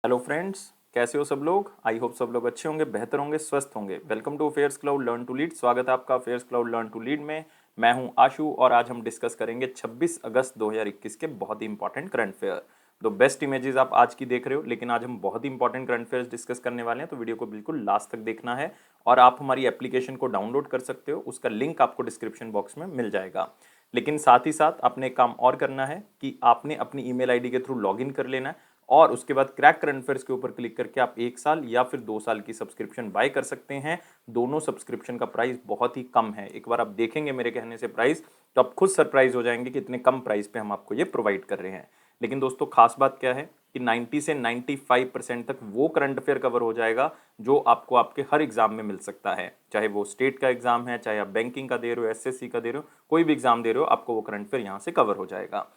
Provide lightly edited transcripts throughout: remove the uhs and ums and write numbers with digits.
Hello friends, कैसे हो सब लोग। आई होप सब लोग अच्छे होंगे, बेहतर होंगे, स्वस्थ होंगे। Welcome to affairs cloud learn to lead. स्वागत है आपका affairs cloud learn to lead में। मैं हूं आशु और आज हम डिस्कस करेंगे 26 अगस्त 2021 के बहुत ही इंपॉर्टेंट करंट अफेयर। तो बेस्ट इमेजेस आप आज की देख रहे हो, लेकिन आज हम बहुत ही इंपॉर्टेंट करंट अफेयर्स डिस्कस करने वाले हैं, तो वीडियो को बिल्कुल लास्ट तक देखना है। और आप हमारी एप्लीकेशन को डाउनलोड कर सकते हो, उसका लिंक आपको डिस्क्रिप्शन बॉक्स में मिल जाएगा। लेकिन साथ ही साथ आपने एक काम और करना है कि आपने अपनी ईमेल आईडी के थ्रू लॉगिन कर लेना है और उसके बाद क्रैक करंट अफेयर्स के ऊपर क्लिक करके आप 1 साल या फिर 2 साल की सब्सक्रिप्शन बाय कर सकते हैं। दोनों सब्सक्रिप्शन का प्राइस बहुत ही कम है। एक बार आप देखेंगे मेरे कहने से प्राइस, तो आप खुद सरप्राइज हो जाएंगे कि इतने कम प्राइस पे हम आपको ये प्रोवाइड कर रहे हैं। लेकिन दोस्तों, खास बात क्या है कि 90 से 95% तक वो करंट अफेयर कवर हो जाएगा जो आपको आपके हर एग्जाम में मिल सकता है। चाहे वो स्टेट का एग्जाम है, चाहे आप बैंकिंग का दे रहे हो, एसएससी का दे रहे हो, कोई भी एग्जाम दे रहे हो, आपको वो करंट अफेयर यहाँ से कवर हो जाएगा।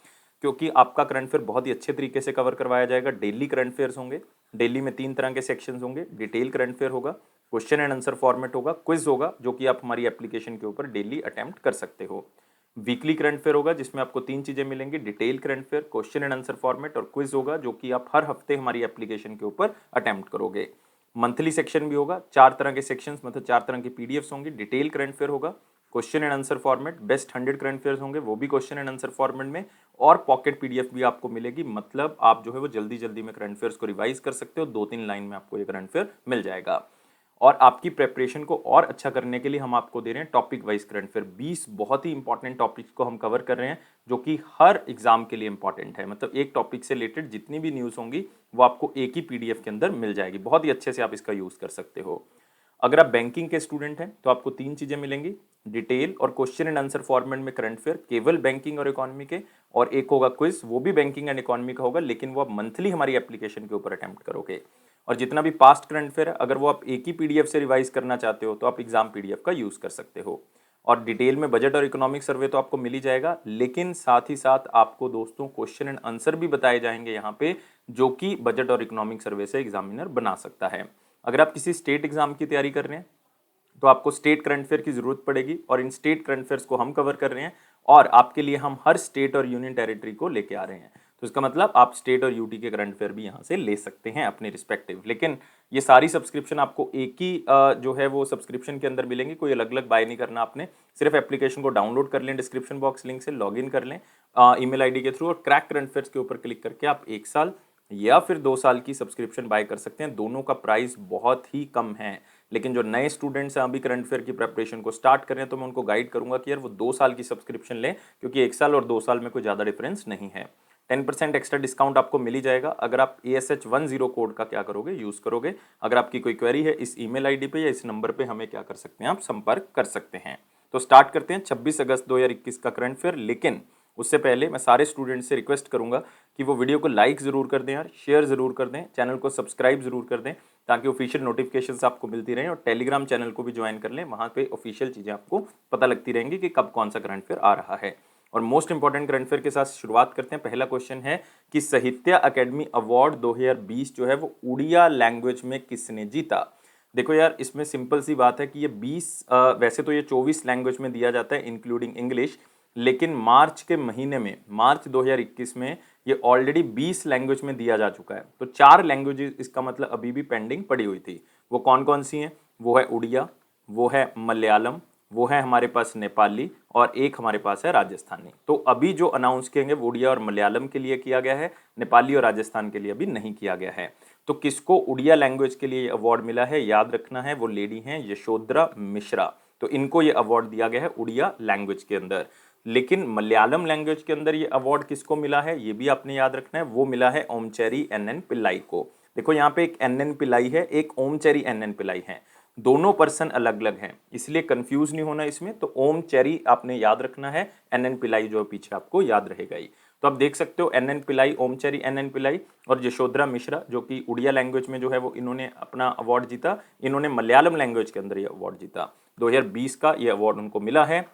क्योंकि आपका करंट अफेयर बहुत ही अच्छे तरीके से कवर करवाया जाएगा। डेली करंट अफेयर्स होंगे। डेली में 3 तरह के सेक्शंस होंगे। डिटेल करंट अफेयर होगा, क्वेश्चन एंड आंसर फॉर्मेट होगा, क्विज होगा जो कि आप हमारी एप्लीकेशन के ऊपर डेली अटेम्प्ट कर सकते हो। वीकली करंट अफेयर होगा जिसमें आपको 3 चीजें मिलेंगी, detail current affair, question and answer format और क्विज होगा जो कि आप हर हफ्ते हमारी एप्लीकेशन के ऊपर अटेम्प्ट करोगे। मंथली सेक्शन भी होगा, 4 तरह के सेक्शंस, मतलब 4 तरह की पीडीएफ्स होंगी। डिटेल करंट अफेयर होगा, question and answer format, best 100 current affairs होंगे वो भी क्वेश्चन एंड आंसर फॉर्मेट में, और पॉकेट पीडीएफ भी आपको मिलेगी। मतलब आप जो है वो जल्दी जल्दी में करंट अफेयर्स को रिवाइज कर सकते हो। 2-3 लाइन में आपको ये करंट अफेयर मिल जाएगा। और आपकी प्रेपरेशन को और अच्छा करने के लिए हम आपको दे रहे हैं टॉपिक वाइज करंट अफेयर। 20 बहुत ही इंपॉर्टेंट टॉपिक्स को हम कवर कर रहे हैं जो कि हर एग्जाम के लिए इंपॉर्टेंट है। मतलब एक टॉपिक से रिलेटेड जितनी भी न्यूज़ होंगी वो आपको एक ही पीडीएफ के अंदर मिल जाएगी। बहुत ही अच्छे से आप इसका यूज़ कर सकते हो। अगर आप बैंकिंग के स्टूडेंट हैं तो आपको 3 चीजें मिलेंगी, डिटेल और क्वेश्चन एंड आंसर फॉर्मेट में करंट अफेयर केवल बैंकिंग और इकोनॉमी के, और एक होगा क्विज, वो भी बैंकिंग एंड इकोनॉमी का होगा, लेकिन वो आप मंथली हमारी एप्लीकेशन के ऊपर अटेम्प्ट करोगे। और जितना भी पास्ट करंट अफेयर है, अगर वो आप एक ही पीडीएफ से रिवाइज करना चाहते हो तो आप एग्जाम पीडीएफ का यूज कर सकते हो। और डिटेल में बजट और इकोनॉमिक सर्वे तो आपको मिल ही जाएगा, लेकिन साथ ही साथ आपको दोस्तों क्वेश्चन एंड आंसर भी बताए जाएंगे यहाँ पे, जो कि बजट और इकोनॉमिक सर्वे से एग्जामिनर बना सकता है। अगर आप किसी स्टेट एग्जाम की तैयारी कर रहे हैं तो आपको स्टेट करंट अफेयर की जरूरत पड़ेगी, और इन स्टेट करंट अफेयर्स को हम कवर कर रहे हैं और आपके लिए हम हर स्टेट और यूनियन टेरिटरी को लेके आ रहे हैं। तो इसका मतलब आप स्टेट और यूटी के करंट अफेयर भी यहाँ से ले सकते हैं अपने रिस्पेक्टिव। लेकिन ये सारी सब्सक्रिप्शन आपको एक ही जो है वो सब्सक्रिप्शन के अंदर मिलेंगी, कोई अलग अलग बाय नहीं करना आपने। सिर्फ एप्लीकेशन को डाउनलोड कर लें, डिस्क्रिप्शन बॉक्स लिंक से लॉग इन कर लें ईमेल आईडी के थ्रू, और क्रैक करंट अफेयर्स के ऊपर क्लिक करके आप 1 साल या फिर 2 साल की सब्सक्रिप्शन बाय कर सकते हैं। दोनों का प्राइस बहुत ही कम है। लेकिन जो नए स्टूडेंट्स हैं अभी करंट अफेयर की प्रेपरेशन को स्टार्ट कर रहे हैं, तो मैं उनको गाइड करूंगा कि यार वो 2 साल की सब्सक्रिप्शन लें, क्योंकि 1 साल और 2 साल में कोई ज़्यादा डिफरेंस नहीं है। 10% एक्स्ट्रा डिस्काउंट आपको मिल ही जाएगा अगर आप ASH10 कोड का क्या करोगे, यूज़ करोगे। अगर आपकी कोई क्वेरी है, इस ईमेल आईडी पे या इस नंबर पे हमें क्या कर सकते हैं, आप संपर्क कर सकते हैं। तो स्टार्ट करते हैं 26 अगस्त 2021 का करंट अफेयर। लेकिन उससे पहले मैं सारे स्टूडेंट्स से रिक्वेस्ट करूंगा कि वो वीडियो को लाइक ज़रूर कर दें यार, शेयर ज़रूर कर दें, चैनल को सब्सक्राइब ज़रूर कर दें, ताकि ऑफिशियल नोटिफिकेशंस आपको मिलती रहें। और टेलीग्राम चैनल को भी ज्वाइन कर लें, वहाँ पे ऑफिशियल चीज़ें आपको पता लगती रहेंगी कि कब कौन सा करंट अफेयर आ रहा है। और मोस्ट इंपॉर्टेंट करंट अफेयर के साथ शुरुआत करते हैं। पहला क्वेश्चन है कि साहित्य अकेडमी अवार्ड 2020 जो है वो उड़िया लैंग्वेज में किसने जीता। देखो यार, इसमें सिंपल सी बात है कि ये 20 वैसे तो ये 24 लैंग्वेज में दिया जाता है इंक्लूडिंग इंग्लिश, लेकिन मार्च के महीने में, मार्च 2021 में ये ऑलरेडी 20 लैंग्वेज में दिया जा चुका है। तो 4 लैंग्वेजेस इसका मतलब अभी भी पेंडिंग पड़ी हुई थी। वो कौन कौन सी हैं? वो है उड़िया, वो है मलयालम, वो है हमारे पास नेपाली, और एक हमारे पास है राजस्थानी। तो अभी जो अनाउंस किएंगे वो उड़िया और मलयालम के लिए किया गया है, नेपाली और राजस्थान के लिए अभी नहीं किया गया है। तो किसको उड़िया लैंग्वेज के लिए अवार्ड मिला है, याद रखना है, वो लेडी हैं यशोधरा मिश्रा। तो इनको ये अवार्ड दिया गया है उड़िया लैंग्वेज के अंदर। लेकिन मलयालम लैंग्वेज के अंदर ये अवार्ड किसको मिला है, ये भी आपने याद रखना है, वो मिला है ओमचेरी NN पिल्लाई को। देखो यहाँ पे एक NN पिल्लाई है, एक ओमचेरी NN पिल्लाई है, दोनों पर्सन अलग अलग हैं, इसलिए कंफ्यूज नहीं होना इसमें। तो ओमचेरी आपने याद रखना है, NN पिल्लाई जो पीछे आपको याद रहेगा ही। तो आप देख सकते हो NN पिल्लाई, ओमचेरी NN पिल्लाई और यशोधरा मिश्रा, जो कि उड़िया लैंग्वेज में जो है वो इन्होंने अपना अवार्ड जीता। इन्होंने मलयालम लैंग्वेज के अंदर ये अवार्ड जीता। 2020 का ये अवार्ड उनको मिला है।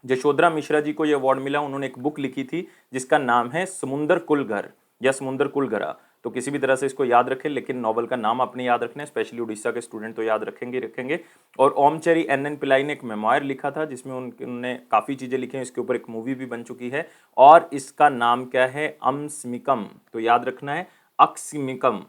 यशोधरा मिश्रा जी को यह अवार्ड मिला, उन्होंने एक बुक लिखी थी जिसका नाम है समुंदर कुल घर या समुंदर कुल घरा। तो किसी भी तरह से इसको याद रखें, लेकिन नॉवल का नाम अपने याद रखना है, स्पेशली उड़ीसा के स्टूडेंट तो याद रखेंगे रखेंगे। और ओमचेरी NN पिल्लाई ने एक मेमोयर लिखा था जिसमें उन्होंने काफ़ी चीज़ें लिखी हैं। इसके ऊपर एक मूवी भी बन चुकी है, और इसका नाम क्या है, अम्समिकम। तो याद रखना है अक्समिकम,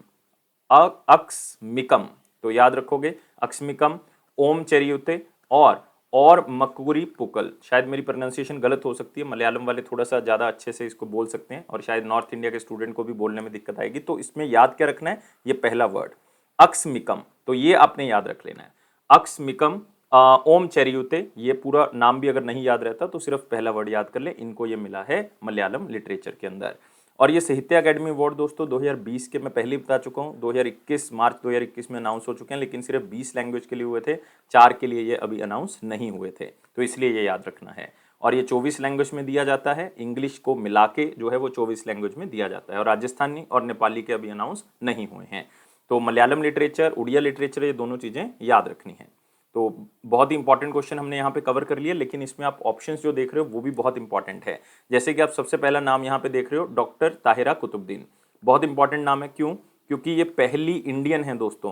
अक्समिकम, तो याद रखोगे अक्समिकम, ओम चेरियुते और मकुरी पुकल। शायद मेरी प्रोनाउंसिएशन गलत हो सकती है, मलयालम वाले थोड़ा सा ज़्यादा अच्छे से इसको बोल सकते हैं और शायद नॉर्थ इंडिया के स्टूडेंट को भी बोलने में दिक्कत आएगी। तो इसमें याद क्या रखना है, ये पहला वर्ड अक्समिकम, तो ये आपने याद रख लेना है अक्समिकम। ओम चेरियुते, ये पूरा नाम भी अगर नहीं याद रहता तो सिर्फ पहला वर्ड याद कर ले। इनको ये मिला है मलयालम लिटरेचर के अंदर। और ये साहित्य अकेडमी अवार्ड दोस्तों 2020 के मैं पहले बता चुका हूँ, 2021 मार्च 2021 में अनाउंस हो चुके हैं, लेकिन सिर्फ 20 लैंग्वेज के लिए हुए थे, 4 के लिए ये अभी अनाउंस नहीं हुए थे, तो इसलिए ये याद रखना है। और ये 24 लैंग्वेज में दिया जाता है, इंग्लिश को मिला के जो है वो 24 लैंग्वेज में दिया जाता है, और राजस्थानी और नेपाली के अभी अनाउंस नहीं हुए हैं। तो मलयालम लिटरेचर, उड़िया लिटरेचर, ये दोनों चीज़ें याद रखनी है। तो बहुत ही इंपॉर्टेंट क्वेश्चन हमने यहाँ पे कवर कर लिया, लेकिन इसमें आप ऑप्शंस जो देख रहे हो वो भी बहुत इंपॉर्टेंट है। जैसे कि आप सबसे पहला नाम यहाँ पे देख रहे हो, डॉक्टर ताहिरा कुतुबुद्दीन, बहुत इंपॉर्टेंट नाम है। क्यों? क्योंकि ये पहली इंडियन है दोस्तों,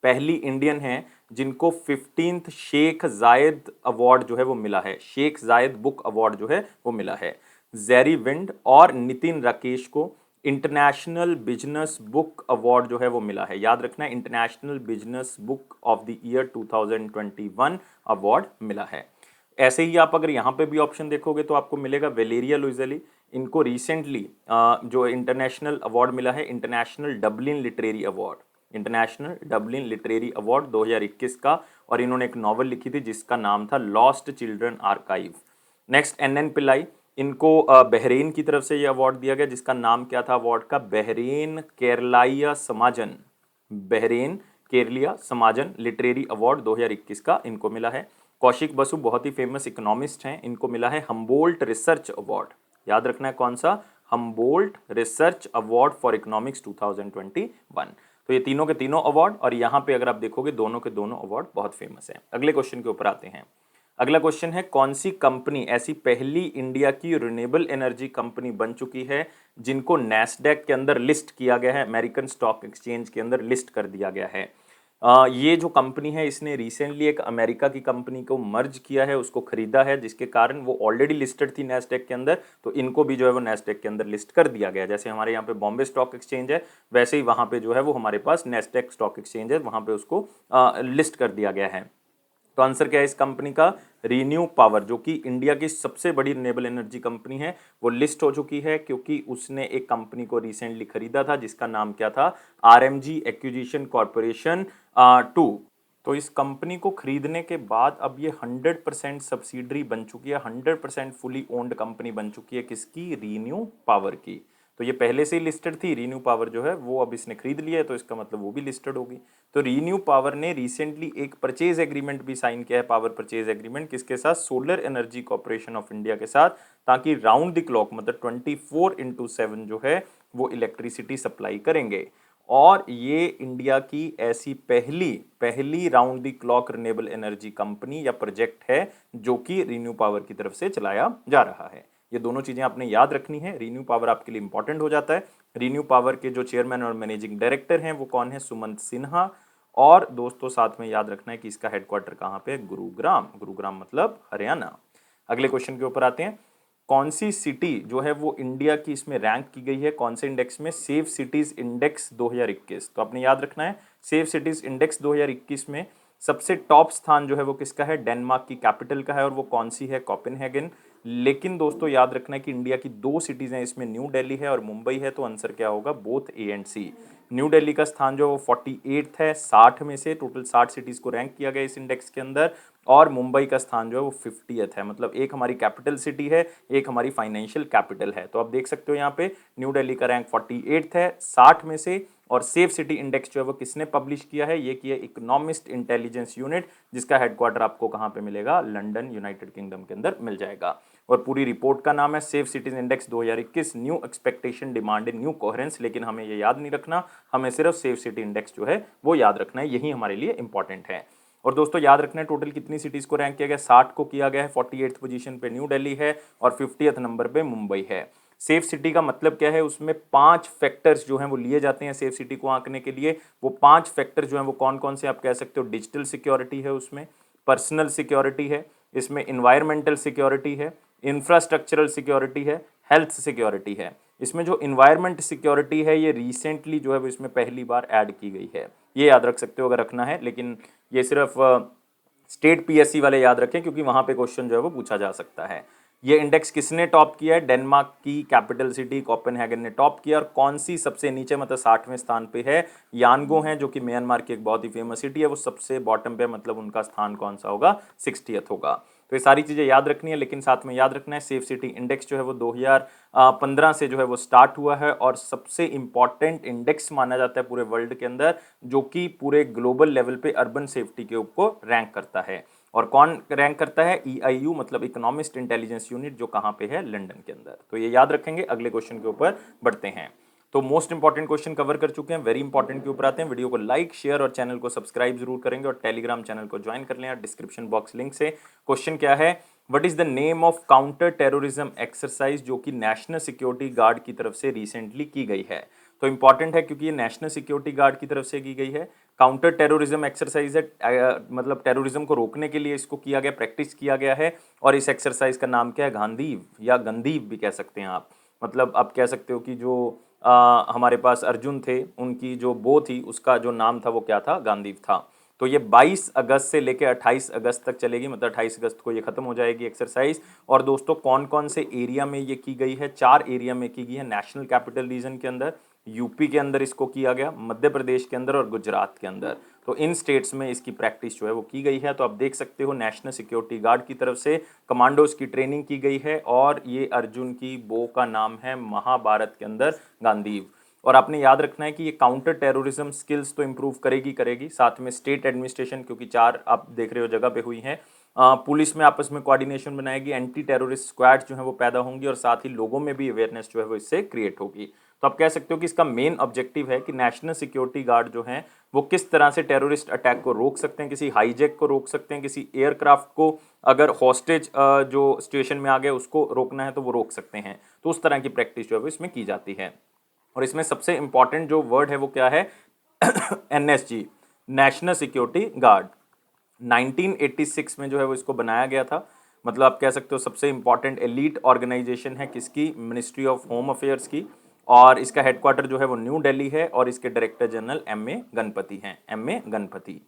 पहली इंडियन है जिनको 15th शेख जायद अवार्ड जो है वो मिला है, शेख जायद बुक अवार्ड जो है वो मिला है। जेरी विंड और नितिन राकेश को इंटरनेशनल बिजनेस बुक अवार्ड जो है वो मिला है, याद रखना है, international business book of the year 2021 award मिला है। ऐसे ही आप अगर यहाँ पे भी ऑप्शन देखोगे तो आपको मिलेगा वेलेरिया लुइसेली, इनको रिसेंटली जो इंटरनेशनल अवार्ड मिला है, international Dublin literary award, international Dublin literary award 2021 का, और इन्होंने एक नॉवल लिखी थी जिसका नाम था lost children archive. Next N N Pillai, इनको बहरीन की तरफ से ये अवार्ड दिया गया, जिसका नाम क्या था अवार्ड का, बहरीन केरलाइया समाजन, बहरीन केरलिया समाजन लिटरेरी अवार्ड 2021 का इनको मिला है। कौशिक बसु बहुत ही फेमस इकोनॉमिस्ट हैं, इनको मिला है हम्बोल्ट रिसर्च अवार्ड, याद रखना है कौन सा, Humboldt research award for economics 2021। तो ये तीनों के तीनों अवार्ड, और यहाँ पे अगर आप देखोगे दोनों के दोनों अवार्ड बहुत फेमस हैं। अगले क्वेश्चन के ऊपर आते हैं। अगला क्वेश्चन है, कौन सी कंपनी ऐसी पहली इंडिया की रिन्यूएबल एनर्जी कंपनी बन चुकी है जिनको नैस्डैक के अंदर लिस्ट किया गया है, अमेरिकन स्टॉक एक्सचेंज के अंदर लिस्ट कर दिया गया है। ये जो कंपनी है इसने रिसेंटली एक अमेरिका की कंपनी को मर्ज किया है, उसको खरीदा है, जिसके कारण वो ऑलरेडी लिस्टेड थी नैस्डैक के अंदर, तो इनको भी जो है वो नैस्डैक के अंदर लिस्ट कर दिया गया। जैसे हमारे यहाँ पे बॉम्बे स्टॉक एक्सचेंज है, वैसे ही वहाँ पे जो है वो हमारे पास नैस्डैक स्टॉक एक्सचेंज है, वहाँ पे उसको लिस्ट कर दिया गया है। तो आंसर क्या है इस कंपनी का, रीन्यू पावर, जो कि इंडिया की सबसे बड़ी रिन्यूएबल एनर्जी कंपनी है, वो लिस्ट हो चुकी है क्योंकि उसने एक कंपनी को रिसेंटली खरीदा था जिसका नाम क्या था, आरएमजी एक्विजिशन कॉर्पोरेशन 2। तो इस कंपनी को खरीदने के बाद अब ये 100% सब्सिडरी बन चुकी है, 100% फुली ओन्ड कंपनी बन चुकी है, किसकी, रीन्यू पावर की। तो ये पहले से ही लिस्टेड थी, रीन्यू पावर जो है वो अब इसने खरीद लिया है, तो इसका मतलब वो भी लिस्टेड होगी। तो रीन्यू पावर ने रिसेंटली एक परचेज एग्रीमेंट भी साइन किया है, पावर परचेज एग्रीमेंट, किसके साथ, solar energy corporation of India के साथ, ताकि राउंड द क्लॉक मतलब 24/7 जो है वो इलेक्ट्रिसिटी सप्लाई करेंगे। और ये इंडिया की ऐसी पहली round the clock renewable energy company या प्रोजेक्ट है जो कि रीन्यू पावर की तरफ से चलाया जा रहा है। ये दोनों चीजें आपने याद रखनी है, रीन्यू पावर आपके लिए इंपॉर्टेंट हो जाता है। रीन्यू पावर के जो चेयरमैन और मैनेजिंग डायरेक्टर हैं वो कौन है, सुमंत सिन्हा। और दोस्तों साथ में याद रखना है कि इसका हेडक्वार्टर कहाँ पे है, गुरुग्राम, गुरुग्राम मतलब हरियाणा। अगले क्वेश्चन के ऊपर आते हैं, कौन सी सिटी जो है वो इंडिया की इसमें रैंक की गई है, कौन से इंडेक्स में, सेफ सिटीज इंडेक्स 2021। तो आपने याद रखना है सेफ सिटीज इंडेक्स 2021 में सबसे टॉप स्थान जो है वो किसका है, डेनमार्क की कैपिटल का है, और वो कौन सी है, कोपेनहेगन। लेकिन दोस्तों याद रखना है कि इंडिया की 2 सिटीज हैं, इसमें न्यू दिल्ली है और मुंबई है, तो आंसर क्या होगा, both A and C. New Delhi का स्थान जो 48 है, 60 में से टोटल 60 सिटीज को रैंक किया गया इस इंडेक्स के अंदर, और मुंबई का स्थान जो है वो 50th है, मतलब एक हमारी कैपिटल सिटी है, एक हमारी फाइनेंशियल कैपिटल है। तो आप देख सकते हो यहाँ पे न्यू दिल्ली का रैंक 48 है 60 में से, और सेफ सिटी इंडेक्स जो है वो किसने पब्लिश किया है, ये किया इकोनॉमिस्ट इंटेलिजेंस यूनिट, जिसका हेडक्वार्टर आपको कहाँ पे मिलेगा, लंदन यूनाइटेड किंगडम के अंदर मिल जाएगा। और पूरी रिपोर्ट का नाम है safe cities index 2021, new expectation demand in new coherence. लेकिन हमें ये याद नहीं रखना, हमें सिर्फ सेफ सिटी इंडेक्स जो है वो याद रखना है, यही हमारे लिए इंपॉर्टेंट है। और दोस्तों याद रखना है टोटल कितनी सिटीज को रैंक किया गया, 60 को किया गया है, 48th पोजीशन पे न्यू दिल्ली है और 50th नंबर पे मुंबई है। सेफ सिटी का मतलब क्या है, उसमें 5 फैक्टर्स जो हैं वो लिए जाते हैं सेफ सिटी को आंकने के लिए। वो 5 फैक्टर जो हैं वो कौन कौन से आप कह सकते हो, डिजिटल सिक्योरिटी है उसमें, पर्सनल सिक्योरिटी है, इसमें इन्वायरमेंटल सिक्योरिटी है, इंफ्रास्ट्रक्चरल सिक्योरिटी है, हेल्थ सिक्योरिटी है। इसमें जो इन्वायरमेंट सिक्योरिटी है ये रिसेंटली जो है वो इसमें पहली बार ऐड की गई है। ये याद रख सकते हो अगर रखना है, लेकिन ये सिर्फ स्टेट पीएससी वाले याद रखें क्योंकि वहां पे क्वेश्चन जो है वो पूछा जा सकता है। ये इंडेक्स किसने टॉप किया है? डेनमार्क की कैपिटल सिटी कोपेनहेगन ने टॉप किया। और कौन सी सबसे नीचे मतलब 60वें स्थान पे है? यानगो है जो कि म्यांमार की एक बहुत ही फेमस सिटी है, वो सबसे बॉटम पे, मतलब उनका स्थान कौन सा होगा? 60th होगा। तो ये सारी चीजें याद रखनी है, लेकिन साथ में याद रखना है सेफ सिटी इंडेक्स जो है वो 2015 से जो है वो स्टार्ट हुआ है और सबसे इंपॉर्टेंट इंडेक्स माना जाता है पूरे वर्ल्ड के अंदर, जो कि पूरे ग्लोबल लेवल पे अर्बन सेफ्टी के ऊपर रैंक करता है। और कौन रैंक करता है? EIU मतलब इकोनॉमिस्ट इंटेलिजेंस यूनिट, जो कहाँ पे है? लंदन के अंदर। तो ये याद रखेंगे। अगले क्वेश्चन के ऊपर बढ़ते हैं। तो मोस्ट इंपॉर्टेंट क्वेश्चन कवर कर चुके हैं, वेरी इंपॉर्टेंट के ऊपर आते हैं। वीडियो को लाइक, शेयर और चैनल को सब्सक्राइब जरूर करेंगे और टेलीग्राम चैनल को ज्वाइन कर लें डिस्क्रिप्शन बॉक्स लिंक से। क्वेश्चन क्या है? What is the name of counter terrorism exercise जो कि नेशनल सिक्योरिटी गार्ड की तरफ से रिसेंटली की गई है? तो इंपॉर्टेंट है क्योंकि ये नेशनल सिक्योरिटी गार्ड की तरफ से की गई है। काउंटर टेररिज्म एक्सरसाइज है, मतलब टेररिज्म को रोकने के लिए इसको किया गया, प्रैक्टिस किया गया है। और इस एक्सरसाइज का नाम क्या है? गांधीव या गंदीव भी कह सकते हैं आप। मतलब आप कह सकते हो कि जो हमारे पास अर्जुन थे उनकी जो बो थी उसका जो नाम था वो क्या था? गांधीव था। तो ये 22 अगस्त से लेकर 28 अगस्त तक चलेगी, मतलब 28 अगस्त को ये खत्म हो जाएगी एक्सरसाइज। और दोस्तों कौन कौन से एरिया में ये की गई है? 4 एरिया में की गई है। नेशनल कैपिटल रीजन के अंदर, यूपी के अंदर इसको किया गया, मध्य प्रदेश के अंदर और गुजरात के अंदर। तो इन स्टेट्स में इसकी प्रैक्टिस जो है वो की गई है। तो आप देख सकते हो नेशनल सिक्योरिटी गार्ड की तरफ से कमांडोज की ट्रेनिंग की गई है और ये अर्जुन की बो का नाम है महाभारत के अंदर गांधीव। और आपने याद रखना है कि ये काउंटर टेररिज्म स्किल्स तो इंप्रूव करेगी करेगी, साथ में स्टेट एडमिनिस्ट्रेशन, क्योंकि 4 आप देख रहे हो जगह पे हुई हैं, पुलिस में आपस में कोऑर्डिनेशन बनाएगी, एंटी टेररिस्ट स्क्वाड जो है वो पैदा होंगी और साथ ही लोगों में भी अवेयरनेस जो है वो इससे क्रिएट होगी। तो आप कह सकते हो कि इसका मेन ऑब्जेक्टिव है कि नेशनल सिक्योरिटी गार्ड जो हैं वो किस तरह से टेररिस्ट अटैक को रोक सकते हैं, किसी हाईजैक को रोक सकते हैं, किसी एयरक्राफ्ट को अगर हॉस्टेज जो सिचुएशन में आ गए उसको रोकना है तो वो रोक सकते हैं। तो उस तरह की प्रैक्टिस जो है वो इसमें की जाती है। और इसमें सबसे इंपॉर्टेंट जो वर्ड है वो क्या है? NSG, national security guard. 1986 में जो है वो इसको बनाया गया था। मतलब आप कह सकते हो सबसे इंपॉर्टेंट एलीट ऑर्गेनाइजेशन है किसकी? मिनिस्ट्री ऑफ होम अफेयर्स की। और इसका हेडक्वार्टर जो है वो न्यू दिल्ली है और इसके डायरेक्टर जनरल MA गणपति हैं, MA गणपति।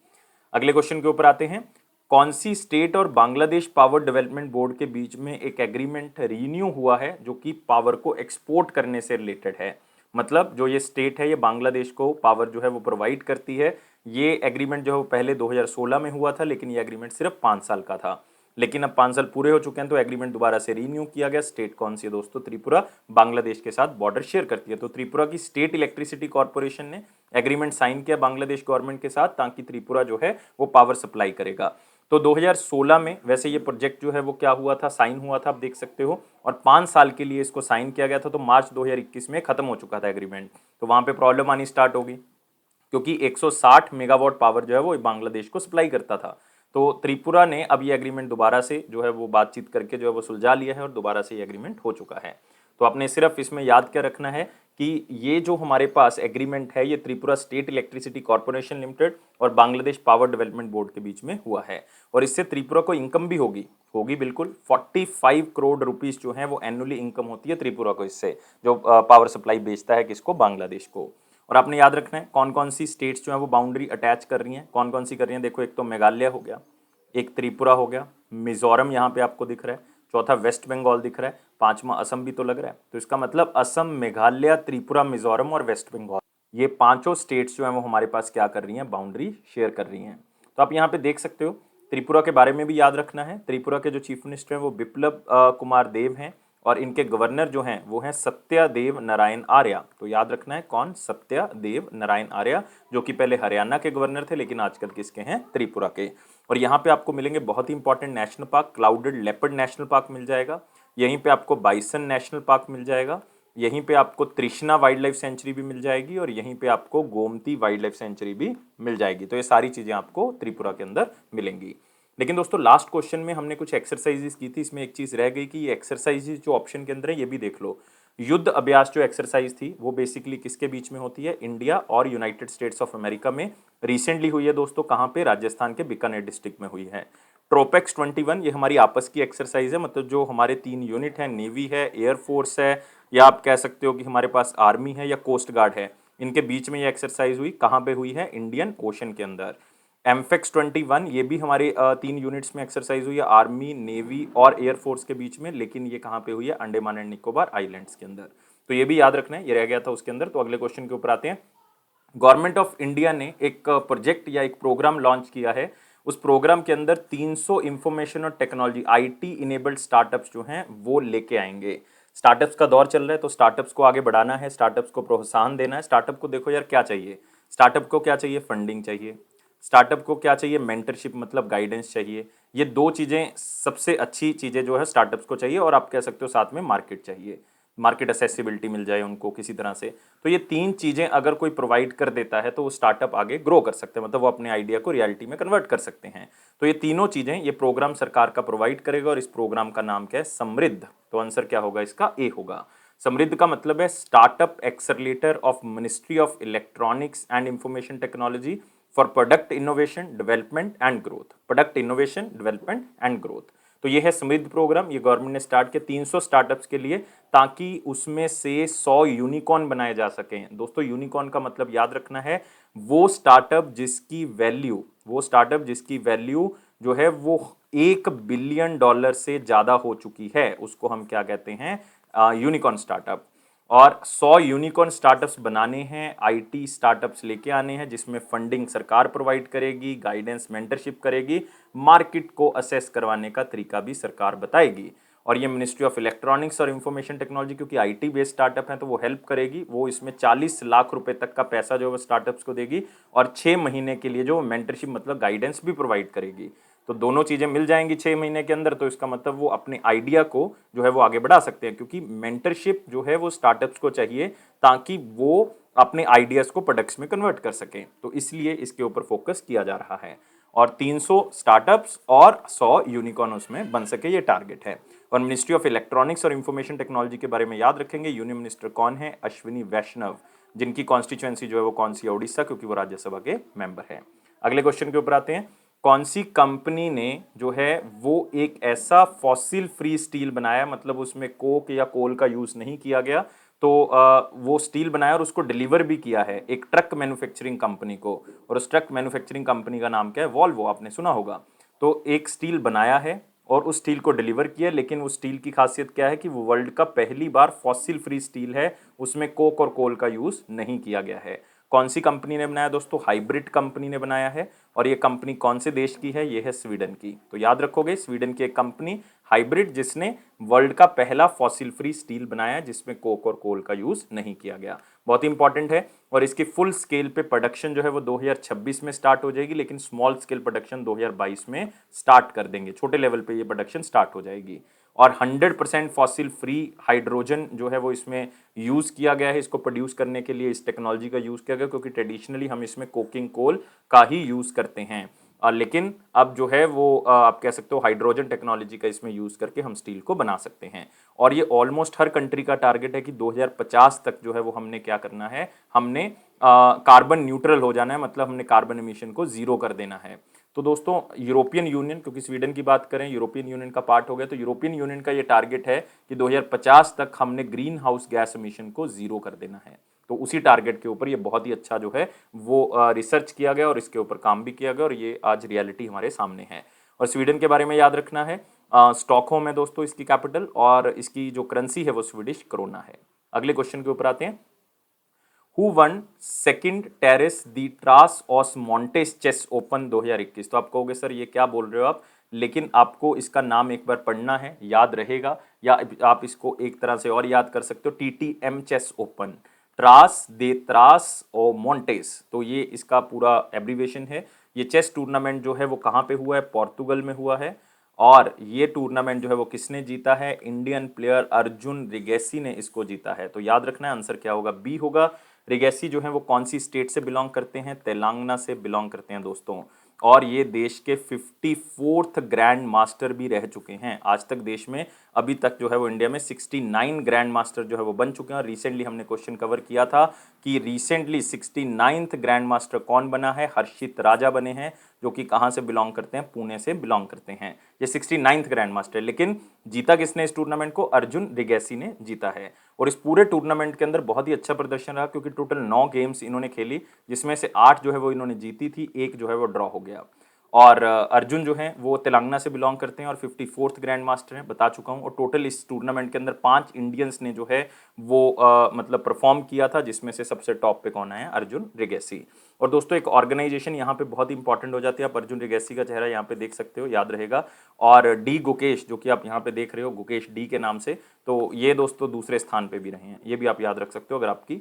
अगले क्वेश्चन के ऊपर आते हैं। कौन सी स्टेट और बांग्लादेश पावर डेवलपमेंट बोर्ड के बीच में एक एग्रीमेंट रिन्यू हुआ है जो कि पावर को एक्सपोर्ट करने से रिलेटेड है? मतलब जो ये स्टेट है ये बांग्लादेश को पावर जो है वो प्रोवाइड करती है। ये एग्रीमेंट जो है वो पहले 2016 में हुआ था, लेकिन ये एग्रीमेंट सिर्फ 5 साल का था। लेकिन अब 5 साल पूरे हो चुके हैं तो एग्रीमेंट दोबारा से रिन्यू किया गया। स्टेट कौन सी है दोस्तों? त्रिपुरा बांग्लादेश के साथ बॉर्डर शेयर करती है। तो त्रिपुरा की स्टेट इलेक्ट्रिसिटी कॉर्पोरेशन ने एग्रीमेंट साइन किया बांग्लादेश गवर्नमेंट के साथ, ताकि त्रिपुरा जो है वो पावर सप्लाई करेगा। तो 2016 में वैसे ये प्रोजेक्ट जो है वो क्या हुआ था? साइन हुआ था, आप देख सकते हो। और 5 साल के लिए इसको साइन किया गया था। तो मार्च 2021 में खत्म हो चुका था एग्रीमेंट। तो वहां पे प्रॉब्लम आनी स्टार्ट होगी क्योंकि 160 मेगावाट पावर जो है वो बांग्लादेश को सप्लाई करता था। तो त्रिपुरा ने अब ये एग्रीमेंट दोबारा से जो है वो बातचीत करके जो है वो सुलझा लिया है और दोबारा से ये एग्रीमेंट हो चुका है। तो आपने सिर्फ इसमें याद क्या रखना है कि ये जो हमारे पास एग्रीमेंट है ये Tripura state electricity corporation limited और बांग्लादेश पावर डेवलपमेंट बोर्ड के बीच में हुआ है। और इससे त्रिपुरा को इनकम भी होगी, होगी बिल्कुल। 45 करोड़ रुपीस जो है वो एनुअली इनकम होती है त्रिपुरा को इससे, जो पावर सप्लाई बेचता है किसको? बांग्लादेश को। और आपने याद रखना है कौन कौन सी स्टेट्स जो है वो बाउंड्री अटैच कर रही हैं, कौन कौन सी कर रही हैं। देखो, एक तो मेघालय हो गया, एक त्रिपुरा हो गया, मिजोरम यहाँ पे आपको दिख रहा है, चौथा वेस्ट बंगाल दिख रहा है, पांचवा असम भी तो लग रहा है। तो इसका मतलब असम, मेघालय, त्रिपुरा, मिजोरम और वेस्ट बंगाल, ये पांचों स्टेट्स जो है वो हमारे पास क्या कर रही हैं? बाउंड्री शेयर कर रही हैं। तो आप यहाँ पे देख सकते हो। त्रिपुरा के बारे में भी याद रखना है। त्रिपुरा के जो चीफ मिनिस्टर हैं वो बिप्लब कुमार देव हैं और इनके गवर्नर जो हैं वो हैं सत्यदेव नारायण आर्य। तो याद रखना है कौन? सत्यदेव नारायण आर्य, जो कि पहले हरियाणा के गवर्नर थे लेकिन आजकल किसके हैं? त्रिपुरा के। और यहाँ पे आपको मिलेंगे बहुत ही important national park. Clouded leopard national park मिल जाएगा, यहीं पे आपको बाइसन नेशनल पार्क मिल जाएगा, यहीं पे आपको तृष्णा वाइल्ड लाइफ सेंचुरी भी मिल जाएगी और यहीं पे आपको गोमती वाइल्ड लाइफ सेंचुरी भी मिल जाएगी। तो ये सारी चीजें आपको त्रिपुरा के अंदर मिलेंगी। लेकिन दोस्तों लास्ट क्वेश्चन में हमने कुछ एक्सरसाइजेस की थी, इसमें एक चीज रह गई कि ये एक्सरसाइजेस जो ऑप्शन के अंदर है ये भी देख लो। युद्ध अभ्यास जो एक्सरसाइज थी वो बेसिकली किसके बीच में होती है? इंडिया और यूनाइटेड स्टेट्स ऑफ अमेरिका में रिसेंटली हुई है दोस्तों। कहाँ पे? राजस्थान के बीकानेर डिस्ट्रिक्ट में हुई है। ट्रोपेक्स 21 ये हमारी आपस की एक्सरसाइज है, मतलब जो हमारे 3 यूनिट हैं, नेवी है, एयरफोर्स है, या आप कह सकते हो कि हमारे पास आर्मी है या कोस्ट गार्ड है, इनके बीच में ये एक्सरसाइज हुई। कहाँ पे हुई है? इंडियन ओशन के अंदर। एमफेक्स 21 ये भी हमारे 3 यूनिट्स में एक्सरसाइज हुई है, आर्मी, नेवी और एयरफोर्स के बीच में, लेकिन ये कहाँ पे हुई है? अंडमान एंड निकोबार आइलैंड्स के अंदर। तो ये भी याद रखना है, ये रह गया था उसके अंदर। तो अगले क्वेश्चन के ऊपर आते हैं। गवर्नमेंट ऑफ इंडिया ने एक प्रोजेक्ट या एक प्रोग्राम लॉन्च किया है। उस प्रोग्राम के अंदर 300 इंफॉर्मेशन और टेक्नोलॉजी आईटी इनेबल्ड स्टार्टअप्स जो हैं वो लेके आएंगे। स्टार्टअप्स का दौर चल रहा है, तो स्टार्टअप्स को आगे बढ़ाना है, स्टार्टअप्स को प्रोत्साहन देना है। स्टार्टअप को देखो यार क्या चाहिए, स्टार्टअप को क्या चाहिए? फंडिंग चाहिए। स्टार्टअप को क्या चाहिए? मेंटरशिप मतलब गाइडेंस चाहिए। ये दो चीज़ें सबसे अच्छी चीज़ें जो है स्टार्टअप्स को चाहिए, और आप कह सकते हो साथ में मार्केट चाहिए, मार्केट असेसिबिलिटी मिल जाए उनको किसी तरह से। तो ये 3 चीज़ें अगर कोई प्रोवाइड कर देता है तो वो स्टार्टअप आगे ग्रो कर सकते हैं, मतलब वो अपने आइडिया को रियलिटी में कन्वर्ट कर सकते हैं। तो ये तीनों चीज़ें ये प्रोग्राम सरकार का प्रोवाइड करेगा, और इस प्रोग्राम का नाम क्या है? समृद्ध। तो आंसर क्या होगा इसका? ए होगा। समृद्ध का मतलब है startup accelerator of ministry of electronics and information technology for product innovation development and growth. Product innovation development and growth. तो ये है समृद्ध प्रोग्राम, ये गवर्नमेंट ने स्टार्ट किया 300 स्टार्टअप्स के लिए, ताकि उसमें से 100 यूनिकॉर्न बनाए जा सकें। दोस्तों यूनिकॉर्न का मतलब याद रखना है, वो स्टार्टअप जिसकी वैल्यू जो है वो $1 बिलियन से ज्यादा हो चुकी है, उसको हम क्या कहते हैं? Unicorn startup. और 100 यूनिकॉर्न स्टार्टअप्स बनाने हैं, आईटी स्टार्टअप्स लेके आने हैं, जिसमें फंडिंग सरकार प्रोवाइड करेगी, गाइडेंस मेंटरशिप करेगी, मार्केट को असेस करवाने का तरीका भी सरकार बताएगी। और ये मिनिस्ट्री ऑफ इलेक्ट्रॉनिक्स और इंफॉर्मेशन टेक्नोलॉजी, क्योंकि आईटी बेस्ड स्टार्टअप है तो वो हेल्प करेगी, वो इसमें 40 लाख रुपए तक का पैसा जो है वो स्टार्टअप्स को देगी, और 6 महीने के लिए जो मेंटरशिप मतलब गाइडेंस भी प्रोवाइड करेगी। तो दोनों चीजें मिल जाएंगी 6 महीने के अंदर, तो इसका मतलब वो अपने आइडिया को जो है वो आगे बढ़ा सकते हैं, क्योंकि मेंटरशिप जो है वो स्टार्टअप्स को चाहिए ताकि वो अपने आइडियाज को प्रोडक्ट्स में कन्वर्ट कर सकें। तो इसलिए इसके ऊपर फोकस किया जा रहा है, और 300 स्टार्टअप्स और 100 यूनिकॉर्न उसमें बन सके, ये टारगेट है। और मिनिस्ट्री ऑफ इलेक्ट्रॉनिक्स और इंफॉर्मेशन टेक्नोलॉजी के बारे में याद रखेंगे, यूनियन मिनिस्टर कौन है? अश्विनी वैष्णव, जिनकी कॉन्स्टिट्यूएंसी जो है वो कौन सी है? उड़ीसा, क्योंकि वो राज्यसभा के मेंबर है। अगले क्वेश्चन के ऊपर आते हैं। कौन सी कंपनी ने जो है वो एक ऐसा फॉसिल फ्री स्टील बनाया, मतलब उसमें कोक या कोल का यूज नहीं किया गया, तो वो स्टील बनाया और उसको डिलीवर भी किया है एक ट्रक मैन्युफैक्चरिंग कंपनी को, और उस ट्रक मैन्युफैक्चरिंग कंपनी का नाम क्या है? वॉल्वो, आपने सुना होगा। तो एक स्टील बनाया है और उस स्टील को डिलीवर किया, लेकिन उस स्टील की खासियत क्या है कि वो वर्ल्ड का पहली बार फॉसिल फ्री स्टील है, उसमें कोक और कोल का यूज नहीं किया गया है। कौन सी कंपनी ने बनाया दोस्तों? हाइब्रिड कंपनी ने बनाया है, और ये कंपनी कौन से देश की है? ये है स्वीडन की। तो याद रखोगे, स्वीडन की एक कंपनी हाइब्रिड, जिसने वर्ल्ड का पहला फॉसिल फ्री स्टील बनाया जिसमें कोक और कोल का यूज नहीं किया गया। बहुत ही इंपॉर्टेंट है, और इसकी फुल स्केल पे प्रोडक्शन जो है वो 2026 में स्टार्ट हो जाएगी, लेकिन स्मॉल स्केल प्रोडक्शन 2022 में स्टार्ट कर देंगे, छोटे लेवल पे ये प्रोडक्शन स्टार्ट हो जाएगी। और 100% फॉसिल फ्री हाइड्रोजन जो है वो इसमें यूज किया गया है, इसको प्रोड्यूस करने के लिए इस टेक्नोलॉजी का यूज किया गया, क्योंकि ट्रेडिशनली हम इसमें कोकिंग कोल का ही यूज करते हैं, लेकिन अब जो है वो आप कह सकते हो हाइड्रोजन टेक्नोलॉजी का इसमें यूज करके हम स्टील को बना सकते हैं। और ये ऑलमोस्ट हर कंट्री का टारगेट है कि 2050 तक जो है वो हमने क्या करना है? हमने कार्बन न्यूट्रल हो जाना है, मतलब हमने कार्बन एमिशन को जीरो कर देना है। तो दोस्तों यूरोपियन यूनियन, क्योंकि स्वीडन की बात करें, यूरोपियन यूनियन का पार्ट हो गया, तो यूरोपियन यूनियन का ये टारगेट है कि 2050 तक हमने ग्रीन हाउस गैस एमिशन को जीरो कर देना है। तो उसी टारगेट के ऊपर ये बहुत ही अच्छा जो है वो रिसर्च किया गया, और इसके ऊपर काम भी किया गया, और ये आज रियलिटी हमारे सामने है। और स्वीडन के बारे में याद रखना है, स्टॉकहोम है दोस्तों इसकी कैपिटल, और इसकी जो करेंसी है वो स्वीडिश क्रोना है। अगले क्वेश्चन के ऊपर आते हैं। हु वन सेकंड टेरेस दी ट्रास ऑस मॉन्टेस चेस ओपन 2021? तो आप कहोगे सर ये क्या बोल रहे हो आप, लेकिन आपको इसका नाम एक बार पढ़ना है, याद रहेगा, या आप इसको एक तरह से और याद कर सकते हो, TTM चेस ओपन, ट्रास दे त्रास और मॉन्टेस। तो ये इसका पूरा एब्रीवेशन है। ये चेस टूर्नामेंट जो है वो कहाँ पे हुआ है? पोर्तुगल में हुआ है। और ये टूर्नामेंट जो है वो किसने जीता है? इंडियन प्लेयर अर्जुन रिगेसी ने इसको जीता है। तो याद रखना है, आंसर क्या होगा? बी होगा। रिगेसी जो है वो कौन सी स्टेट से बिलोंग करते हैं? तेलंगाना से बिलोंग करते हैं दोस्तों। और ये देश के 54th ग्रैंड मास्टर भी रह चुके हैं। आज तक देश में अभी तक जो है वो इंडिया में 69 ग्रैंड मास्टर जो है वो बन चुके हैं। और रिसेंटली हमने क्वेश्चन कवर किया था कि रिसेंटली 69th ग्रैंड मास्टर कौन बना है? हर्षित राजा बने हैं, जो कि कहाँ से बिलोंग करते हैं? पुणे से बिलोंग करते हैं। ये 69th ग्रैंड मास्टर, लेकिन जीता किसने इस टूर्नामेंट को? अर्जुन रिगेसी ने जीता है। और इस पूरे टूर्नामेंट के अंदर बहुत ही अच्छा प्रदर्शन रहा, क्योंकि टोटल 9 गेम्स इन्होंने खेली, जिसमें से 8 जो है वो इन्होंने जीती थी, एक जो है वो ड्रॉ हो गया। और अर्जुन जो हैं वो तेलंगाना से बिलोंग करते हैं और 54th ग्रैंड मास्टर हैं, बता चुका हूं। और टोटल इस टूर्नामेंट के अंदर 5 इंडियंस ने जो है वो मतलब परफॉर्म किया था, जिसमें से सबसे टॉप पे कौन आया? अर्जुन रिगेसी। और दोस्तों एक ऑर्गेनाइजेशन यहाँ पे बहुत ही इंपॉर्टेंट हो जाती है, आप अर्जुन रिगेसी का चेहरा यहाँ पे देख सकते हो, याद रहेगा। और डी गुकेश, जो कि आप यहाँ पे देख रहे हो गुकेश डी के नाम से, तो ये दोस्तों दूसरे स्थान पे भी रहे हैं, ये भी आप याद रख सकते हो अगर आपकी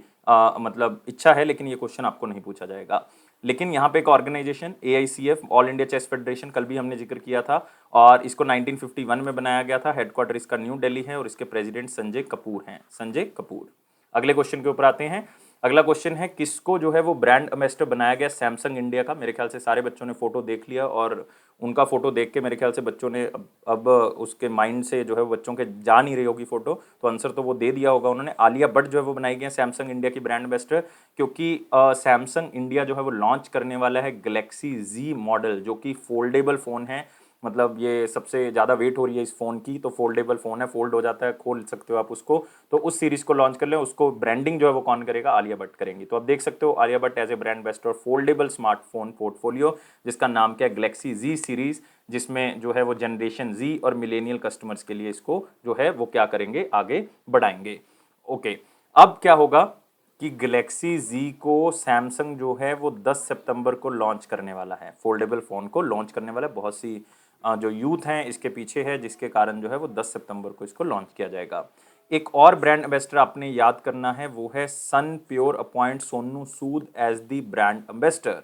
मतलब इच्छा है, लेकिन ये क्वेश्चन आपको नहीं पूछा जाएगा। लेकिन यहाँ पे एक organisation AICF, all India chess federation, कल भी हमने जिक्र किया था, और इसको 1951 में बनाया गया था। हेडक्वार्टर इसका न्यू दिल्ली है और इसके प्रेसिडेंट संजय कपूर हैं, संजय कपूर। अगले क्वेश्चन के ऊपर आते हैं। अगला क्वेश्चन है किसको जो है वो ब्रांड एम्बेसडर बनाया गया सैमसंग इंडिया का? मेरे ख्याल से सारे बच्चों ने फोटो देख लिया, और उनका फोटो देख के मेरे ख्याल से बच्चों ने अब उसके माइंड से जो है वो बच्चों के जा नहीं रही होगी फोटो, तो आंसर तो वो दे दिया होगा उन्होंने। आलिया भट्ट जो है वो बनाई गई है सैमसंग इंडिया की ब्रांड एम्बेसडर, क्योंकि सैमसंग इंडिया जो है वो लॉन्च करने वाला है गैलेक्सी Z मॉडल, जो कि फोल्डेबल फ़ोन है। मतलब ये सबसे ज़्यादा वेट हो रही है इस फ़ोन की, तो फोल्डेबल फ़ोन है, फोल्ड हो जाता है, खोल सकते हो आप उसको। तो उस सीरीज़ को लॉन्च कर लें, उसको ब्रांडिंग जो है वो कौन करेगा? आलिया भट्ट करेंगी। तो आप देख सकते हो Alia Bhatt as a brand ambassador foldable smartphone portfolio, जिसका नाम क्या है? गैलेक्सी Z सीरीज़, जिसमें जो है वो जनरेशन Z और मिलेनियल कस्टमर्स के लिए इसको जो है वो क्या करेंगे? आगे बढ़ाएंगे। ओके, अब क्या होगा कि गैलेक्सी Z को सैमसंग जो है वो 10 सितंबर को लॉन्च करने वाला है, फोल्डेबल फ़ोन को लॉन्च करने वाला है। बहुत सी जो यूथ हैं इसके पीछे है, जिसके कारण जो है वो 10 सितंबर को इसको लॉन्च किया जाएगा। एक और ब्रांड एम्बेसडर आपने याद करना है, वो है Sun Pure appoint Sonu Sood as the brand ambassador.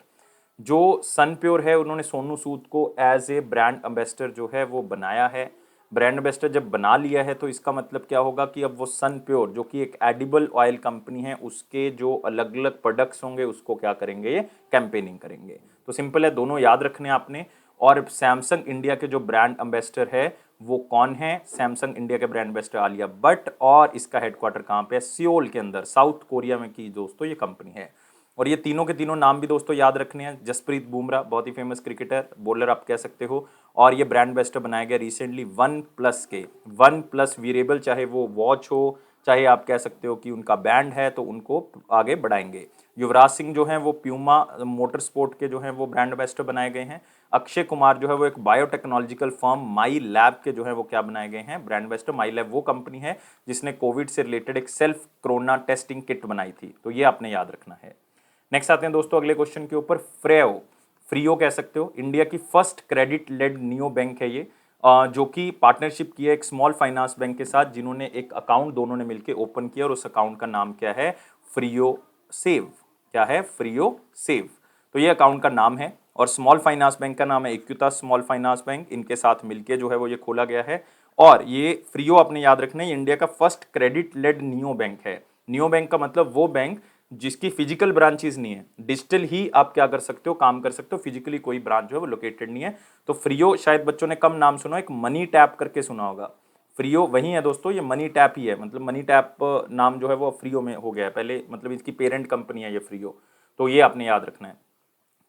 जो सन प्योर है उन्होंने सोनू सूद को एज ए ब्रांड एम्बेसडर जो है वो बनाया है। ब्रांड एम्बेसडर जब बना लिया है तो इसका मतलब क्या होगा कि अब वो सन प्योर, जो कि एक एडिबल ऑयल कंपनी है, उसके जो अलग अलग प्रोडक्ट्स होंगे उसको क्या करेंगे? ये कैंपेनिंग करेंगे। तो सिंपल है, दोनों याद रखने आपने। और सैमसंग इंडिया के जो ब्रांड एम्बेसडर है वो कौन है? सैमसंग इंडिया के ब्रांड एम्बेसडर आलिया भट्ट, और इसका हेडक्वार्टर कहाँ पे है? सियोल के अंदर, साउथ कोरिया में की दोस्तों ये कंपनी है। और ये तीनों के तीनों नाम भी दोस्तों याद रखने हैं। जसप्रीत बुमराह, बहुत ही फेमस क्रिकेटर, बॉलर आप कह सकते हो, और ये ब्रांड एम्बेसडर बनाया गया रिसेंटली वन प्लस के। वन प्लस वीरेबल, चाहे वो वॉच हो, चाहे आप कह सकते हो कि उनका बैंड है, तो उनको आगे बढ़ाएंगे। युवराज सिंह जो हैं वो प्यूमा मोटर स्पोर्ट के जो हैं वो ब्रांड एम्बेसडर बनाए गए हैं। अक्षय कुमार जो है वो एक बायोटेक्नोलॉजिकल फर्म माई लैब के जो है वो क्या बनाए गए हैं? Brand ambassador. माई लैब वो कंपनी है जिसने कोविड से रिलेटेड एक सेल्फ कोरोना टेस्टिंग किट बनाई थी, तो ये आपने याद रखना है। नेक्स्ट आते हैं दोस्तों अगले क्वेश्चन के ऊपर। फ्रियो कह सकते हो, इंडिया की first credit led neo bank है ये, जो कि पार्टनरशिप किया एक स्मॉल फाइनेंस बैंक के साथ, जिन्होंने एक अकाउंट दोनों ने मिलकर ओपन किया, और उस अकाउंट का नाम क्या है? फ्रियो सेव। क्या है? फ्रियो सेव। तो ये अकाउंट का नाम है, और स्मॉल फाइनेंस बैंक का नाम है इक्विटा स्मॉल फाइनेंस बैंक, इनके साथ मिलके जो है वो ये खोला गया है। और ये फ्रियो आपने याद रखना है, इंडिया का first credit led neo bank है। नियो बैंक का मतलब वो बैंक जिसकी फिजिकल ब्रांचेस नहीं है, डिजिटल ही आप क्या कर सकते हो? काम कर सकते हो, फिजिकली कोई ब्रांच जो है वो लोकेटेड नहीं है। तो फ्रियो शायद बच्चों ने कम नाम सुना, एक मनी टैप करके सुना होगा। फ्रियो वही है दोस्तों, ये मनी टैप ही है, मतलब मनी टैप नाम जो है वो फ्रियो में हो गया है पहले, मतलब इसकी पेरेंट कंपनी है ये फ्रियो। तो ये आपने याद रखना है।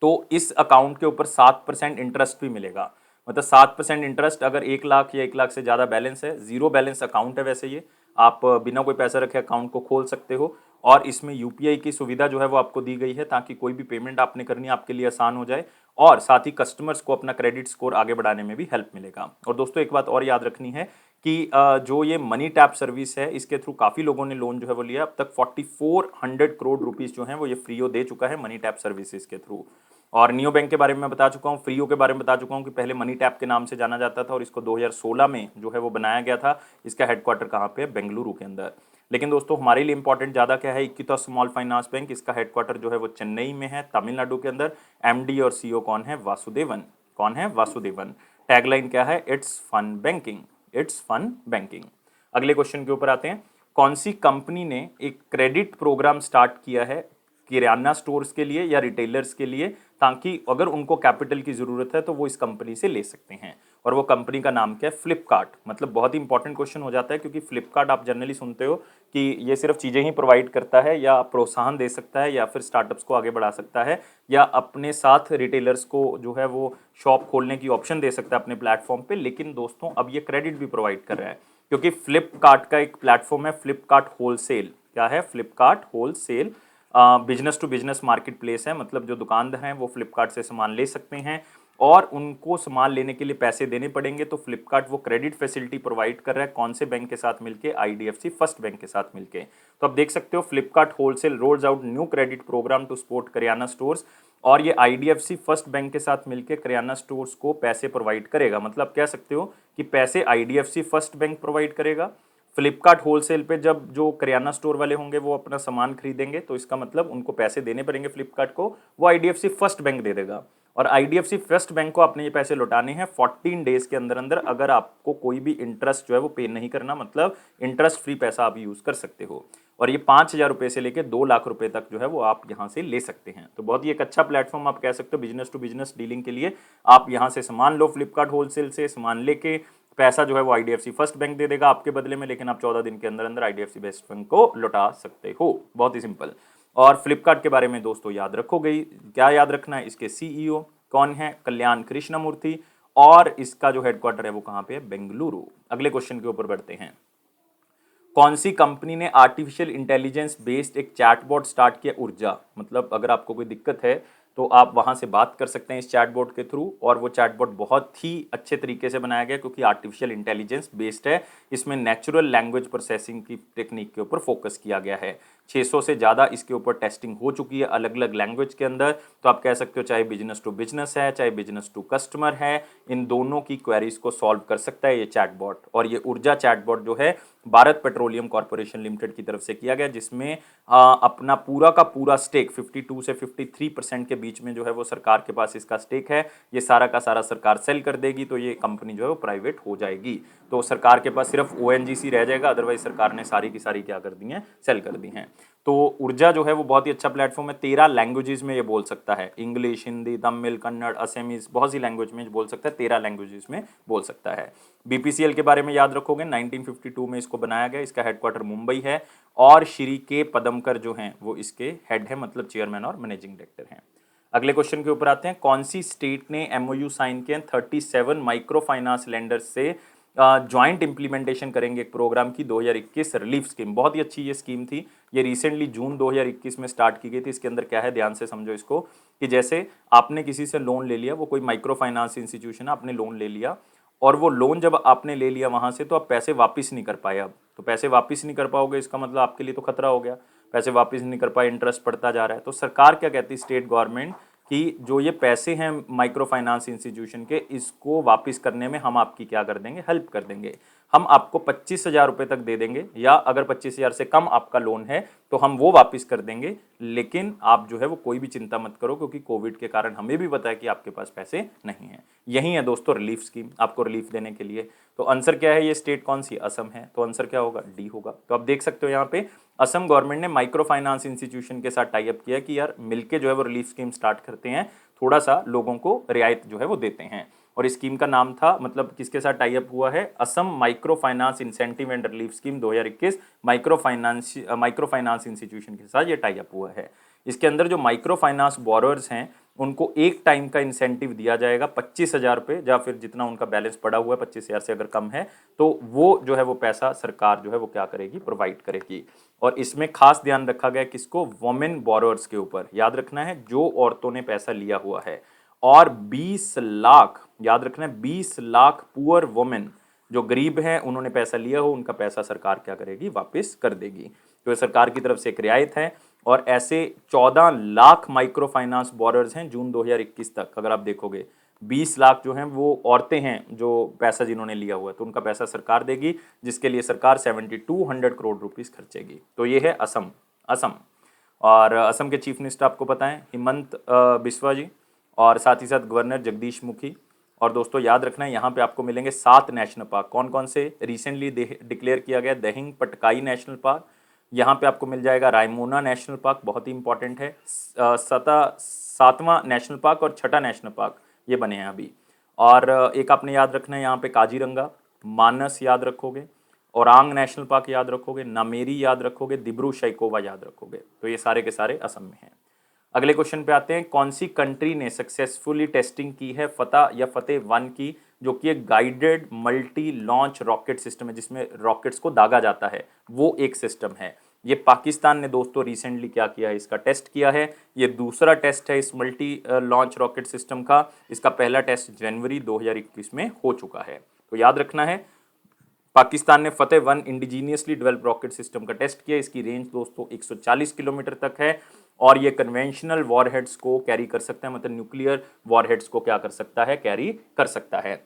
तो इस अकाउंट के ऊपर 7% इंटरेस्ट भी मिलेगा, मतलब 7% इंटरेस्ट अगर 1 लाख या 1 लाख से ज़्यादा बैलेंस है। जीरो बैलेंस अकाउंट है वैसे ये, आप बिना कोई पैसा रखे अकाउंट को खोल सकते हो। और इसमें यूपीआई की सुविधा जो है वो आपको दी गई है, ताकि कोई भी पेमेंट आपने करनी है आपके लिए आसान हो जाए, और साथ ही कस्टमर्स को अपना क्रेडिट स्कोर आगे बढ़ाने में भी हेल्प मिलेगा। और दोस्तों एक बात और याद रखनी है कि जो ये मनी टैप सर्विस है, इसके थ्रू काफ़ी लोगों ने लोन जो है वो लिया। अब तक 4400 करोड़ रुपीज़ जो है वो ये फ्रीओ दे चुका है मनी टैप सर्विसेज के थ्रू। और नियो बैंक के बारे में मैं बता चुका हूँ, फ्रीओ के बारे में बता चुका हूँ कि पहले मनी टैप के नाम से जाना जाता था, और इसको 2016 में जो है वो बनाया गया था। इसका हेडक्वार्टर कहाँ पे है? बेंगलुरु के अंदर। लेकिन दोस्तों हमारे लिए इंपॉर्टेंट ज़्यादा क्या है? इक्विटा स्मॉल फाइनेंस बैंक, इसका हेडक्वार्टर जो है वो चेन्नई में है, तमिलनाडु के अंदर। एमडी और सीईओ कौन है? वासुदेवन। कौन है? वासुदेवन। टैगलाइन क्या है? It's fun banking. It's fun banking. अगले क्वेश्चन के ऊपर आते हैं। कौन सी कंपनी ने एक क्रेडिट प्रोग्राम स्टार्ट किया है किराना स्टोर्स के लिए या रिटेलर्स के लिए, ताकि अगर उनको कैपिटल की ज़रूरत है तो वो इस कंपनी से ले सकते हैं? और वो कंपनी का नाम क्या है? फ्लिपकार्ट। मतलब बहुत ही इंपॉर्टेंट क्वेश्चन हो जाता है, क्योंकि फ्लिपकार्ट आप जनरली सुनते हो कि ये सिर्फ चीज़ें ही प्रोवाइड करता है, या प्रोत्साहन दे सकता है, या फिर स्टार्टअप्स को आगे बढ़ा सकता है, या अपने साथ रिटेलर्स को जो है वो शॉप खोलने की ऑप्शन दे सकता है अपने प्लेटफॉर्म पे। लेकिन दोस्तों अब ये क्रेडिट भी प्रोवाइड कर रहा है। क्योंकि फ्लिपकार्ट का एक प्लेटफॉर्म है फ्लिपकार्ट होलसेल। क्या है? Flipkart wholesale business to business market place है, मतलब जो दुकानदार हैं वो फ्लिपकार्ट से सामान ले सकते हैं और उनको सामान लेने के लिए पैसे देने पड़ेंगे। तो फ्लिपकार्ट वो क्रेडिट फैसिलिटी प्रोवाइड कर रहा है, कौन से बैंक के साथ मिलके? आईडीएफसी फर्स्ट बैंक के साथ मिलके। तो आप देख सकते हो Flipkart wholesale rolls out new credit program to support kirana stores, और ये आईडीएफसी फर्स्ट बैंक के साथ मिलकर करियाना स्टोर्स को पैसे प्रोवाइड करेगा। मतलब कह सकते हो कि पैसे आईडीएफसी फर्स्ट बैंक प्रोवाइड करेगा। फ्लिपकार्ट होलसेल पे जब जो करियाना स्टोर वाले होंगे वो अपना सामान खरीदेंगे तो इसका मतलब उनको पैसे देने पड़ेंगे फ्लिपकार्ट को, वो आईडीएफसी फर्स्ट बैंक दे देगा। और आईडीएफसी फर्स्ट बैंक को आपने ये पैसे लौटाने हैं 14 डेज के अंदर अंदर। अगर आपको कोई भी इंटरेस्ट जो है वो पे नहीं करना, मतलब इंटरेस्ट फ्री पैसा आप यूज कर सकते हो। और ये 5,000 रुपये से लेकर 2 लाख रुपए तक जो है वो आप यहाँ से ले सकते हैं। तो बहुत ही एक अच्छा प्लेटफॉर्म आप कह सकते हो बिजनेस टू बिजनेस डीलिंग के लिए। आप यहाँ से सामान लो फ्लिपकार्ट होलसेल से, सामान लेके पैसा जो है वो आईडीएफसी फर्स्ट बैंक दे देगा आपके बदले में, लेकिन आप 14 दिन के अंदर अंदर आईडीएफसी बेस्ट बैंक को लौटा सकते हो। बहुत ही सिंपल। और फ्लिपकार्ट के बारे में दोस्तों याद रखोगे, क्या याद रखना है? इसके सीईओ कौन है? कल्याण कृष्णमूर्ति, और इसका जो हेडक्वार्टर है वो कहाँ पे है? बेंगलुरु। अगले क्वेश्चन के ऊपर बढ़ते हैं। कौन सी कंपनी ने आर्टिफिशियल इंटेलिजेंस बेस्ड एक चैटबॉट स्टार्ट किया? ऊर्जा। मतलब अगर आपको कोई दिक्कत है तो आप वहां से बात कर सकते हैं इस चैटबॉट के थ्रू, और वो चैटबॉट बहुत ही अच्छे तरीके से बनाया गया क्योंकि आर्टिफिशियल इंटेलिजेंस बेस्ड है। इसमें नेचुरल लैंग्वेज प्रोसेसिंग की टेक्निक के ऊपर फोकस किया गया है। 600 से ज़्यादा इसके ऊपर टेस्टिंग हो चुकी है अलग अलग लैंग्वेज के अंदर। तो आप कह सकते हो चाहे बिजनेस टू बिजनेस है चाहे बिजनेस टू कस्टमर है, इन दोनों की क्वेरीज को सॉल्व कर सकता है ये चैटबॉट। और ये ऊर्जा चैटबॉट जो है भारत पेट्रोलियम कॉर्पोरेशन लिमिटेड की तरफ से किया गया, जिसमें अपना पूरा का पूरा स्टेक 52 से 53% के बीच में जो है वो सरकार के पास इसका स्टेक है। ये सारा का सारा सरकार सेल कर देगी तो ये कंपनी जो है वो प्राइवेट हो जाएगी। तो सरकार के पास सिर्फ ओएनजीसी रह जाएगा, अदरवाइज सरकार ने सारी की सारी क्या कर दी हैं? सेल कर दी हैं। तो ऊर्जा जो है वो बहुत ही अच्छा प्लेटफॉर्म है। 13 लैंग्वेजेस में ये बोल सकता है, इंग्लिश, हिंदी, तमिल, कन्नड़, असमीज, बहुत सी लैंग्वेज में बोल सकता है। 13 लैंग्वेजेस में बोल सकता है। बीपीसीएल के बारे में याद रखोगे, 1952 में इसको बनाया गया। इसका हेडक्वार्टर मुंबई है और श्री के पदमकर जो हैं वो इसके हेड है, मतलब चेयरमैन और मैनेजिंग डायरेक्टर हैं। अगले क्वेश्चन के ऊपर आते हैं। कौन सी स्टेट ने एमओयू साइन किया? 37 माइक्रो फाइनेंस लेंडर्स से ज्वाइंट इंप्लीमेंटेशन करेंगे एक प्रोग्राम की 2021 रिलीफ स्कीम। बहुत ही अच्छी ये स्कीम थी। ये रिसेंटली जून 2021 में स्टार्ट की गई थी। इसके अंदर क्या है, ध्यान से समझो इसको, कि जैसे आपने किसी से लोन ले लिया, वो कोई माइक्रो फाइनेंस इंस्टीट्यूशन है, आपने लोन ले लिया और वो लोन जब आपने ले लिया वहां से तो आप पैसे वापस नहीं कर पाए। अब तो पैसे वापस नहीं कर पाओगे, इसका मतलब आपके लिए तो खतरा हो गया। पैसे वापस नहीं कर पाए, इंटरेस्ट बढ़ता जा रहा है। तो सरकार क्या कहती है, स्टेट गवर्नमेंट, कि जो ये पैसे हैं माइक्रो फाइनेंस इंस्टीट्यूशन के, इसको वापस करने में हम आपकी क्या कर देंगे? हेल्प कर देंगे। हम आपको 25,000 रुपये तक दे देंगे, या अगर 25,000 से कम आपका लोन है तो हम वो वापस कर देंगे। लेकिन आप जो है वो कोई भी चिंता मत करो, क्योंकि कोविड के कारण हमें भी पता है कि आपके पास पैसे नहीं है। यही है दोस्तों रिलीफ स्कीम, आपको रिलीफ देने के लिए। तो आंसर क्या है? ये स्टेट कौन सी? असम है। तो आंसर क्या होगा? डी होगा। तो आप देख सकते हो यहाँ पे असम गवर्नमेंट ने माइक्रो फाइनेंस इंस्टीट्यूशन के साथ टाई अप किया कि यार मिलके जो है वो रिलीफ स्कीम स्टार्ट करते हैं, थोड़ा सा लोगों को रियायत जो है वो देते हैं। और इस स्कीम का नाम था, मतलब किसके साथ टाई अप हुआ है? Assam micro finance incentive and relief scheme 2021 micro finance institution के साथ ये टाई अप हुआ है। इसके अंदर जो माइक्रो फाइनेंस बोरोअर्स हैं उनको एक टाइम का इंसेंटिव दिया जाएगा 25,000 रुपये, या फिर जितना उनका बैलेंस पड़ा हुआ है 25,000 से अगर कम है तो वो जो है वो पैसा सरकार जो है वो क्या करेगी? प्रोवाइड करेगी। और इसमें खास ध्यान रखा गया किसको? वोमेन बोरोअर्स के ऊपर। याद रखना है जो औरतों ने पैसा लिया हुआ है, और 20 लाख, याद रखना है 20 लाख पुअर वोमेन जो गरीब हैं उन्होंने पैसा लिया हो, उनका पैसा सरकार क्या करेगी? वापस कर देगी। तो सरकार की तरफ से एक रियायत है। और ऐसे 14 लाख माइक्रो फाइनेंस बोरोअर्स हैं जून 2021 तक। अगर आप देखोगे 20 लाख जो हैं वो औरतें हैं जो पैसा जिन्होंने लिया हुआ है, तो उनका पैसा सरकार देगी, जिसके लिए सरकार 7200 करोड़ रुपीस खर्चेगी। तो ये है असम। असम और असम के चीफ मिनिस्टर आपको पता है हिमंत बिस्वा जी, और साथ ही साथ गवर्नर जगदीश मुखी। और दोस्तों याद रखना है यहाँ पे आपको मिलेंगे 7 नेशनल पार्क। कौन कौन से? रिसेंटली डिक्लेयर किया गया दहिंग पटकाई नेशनल पार्क, यहाँ पे आपको मिल जाएगा रायमोना नेशनल पार्क, बहुत ही इंपॉर्टेंट है। 7वां नेशनल पार्क और 6ठा नेशनल पार्क ये बने हैं अभी। और एक आपने याद रखना है यहाँ पे काजीरंगा, मानस याद रखोगे, औरांग नेशनल पार्क याद रखोगे, नामेरी याद रखोगे, दिब्रू सैखोवा याद रखोगे। तो ये सारे के सारे असम में हैं। अगले क्वेश्चन पे आते हैं, कौन सी कंट्री ने सक्सेसफुली टेस्टिंग की है फतह या फतेह 1 की, जो कि एक guided multi launch rocket system है जिसमें रॉकेट्स को दागा जाता है, वो एक सिस्टम है। ये पाकिस्तान ने दोस्तों रिसेंटली क्या किया है, इसका टेस्ट किया है। ये दूसरा टेस्ट है इस मल्टी लॉन्च रॉकेट सिस्टम का। इसका पहला टेस्ट जनवरी 2021 में हो चुका है। तो याद रखना है, पाकिस्तान ने फतेह 1 इंडिजीनियसली डेवलप रॉकेट सिस्टम का टेस्ट किया। इसकी रेंज दोस्तों 140 किलोमीटर तक है और ये कन्वेंशनल वॉरहेड्स को कैरी कर सकता है, मतलब न्यूक्लियर वॉरहेड्स को क्या कर सकता है, कैरी कर सकता है।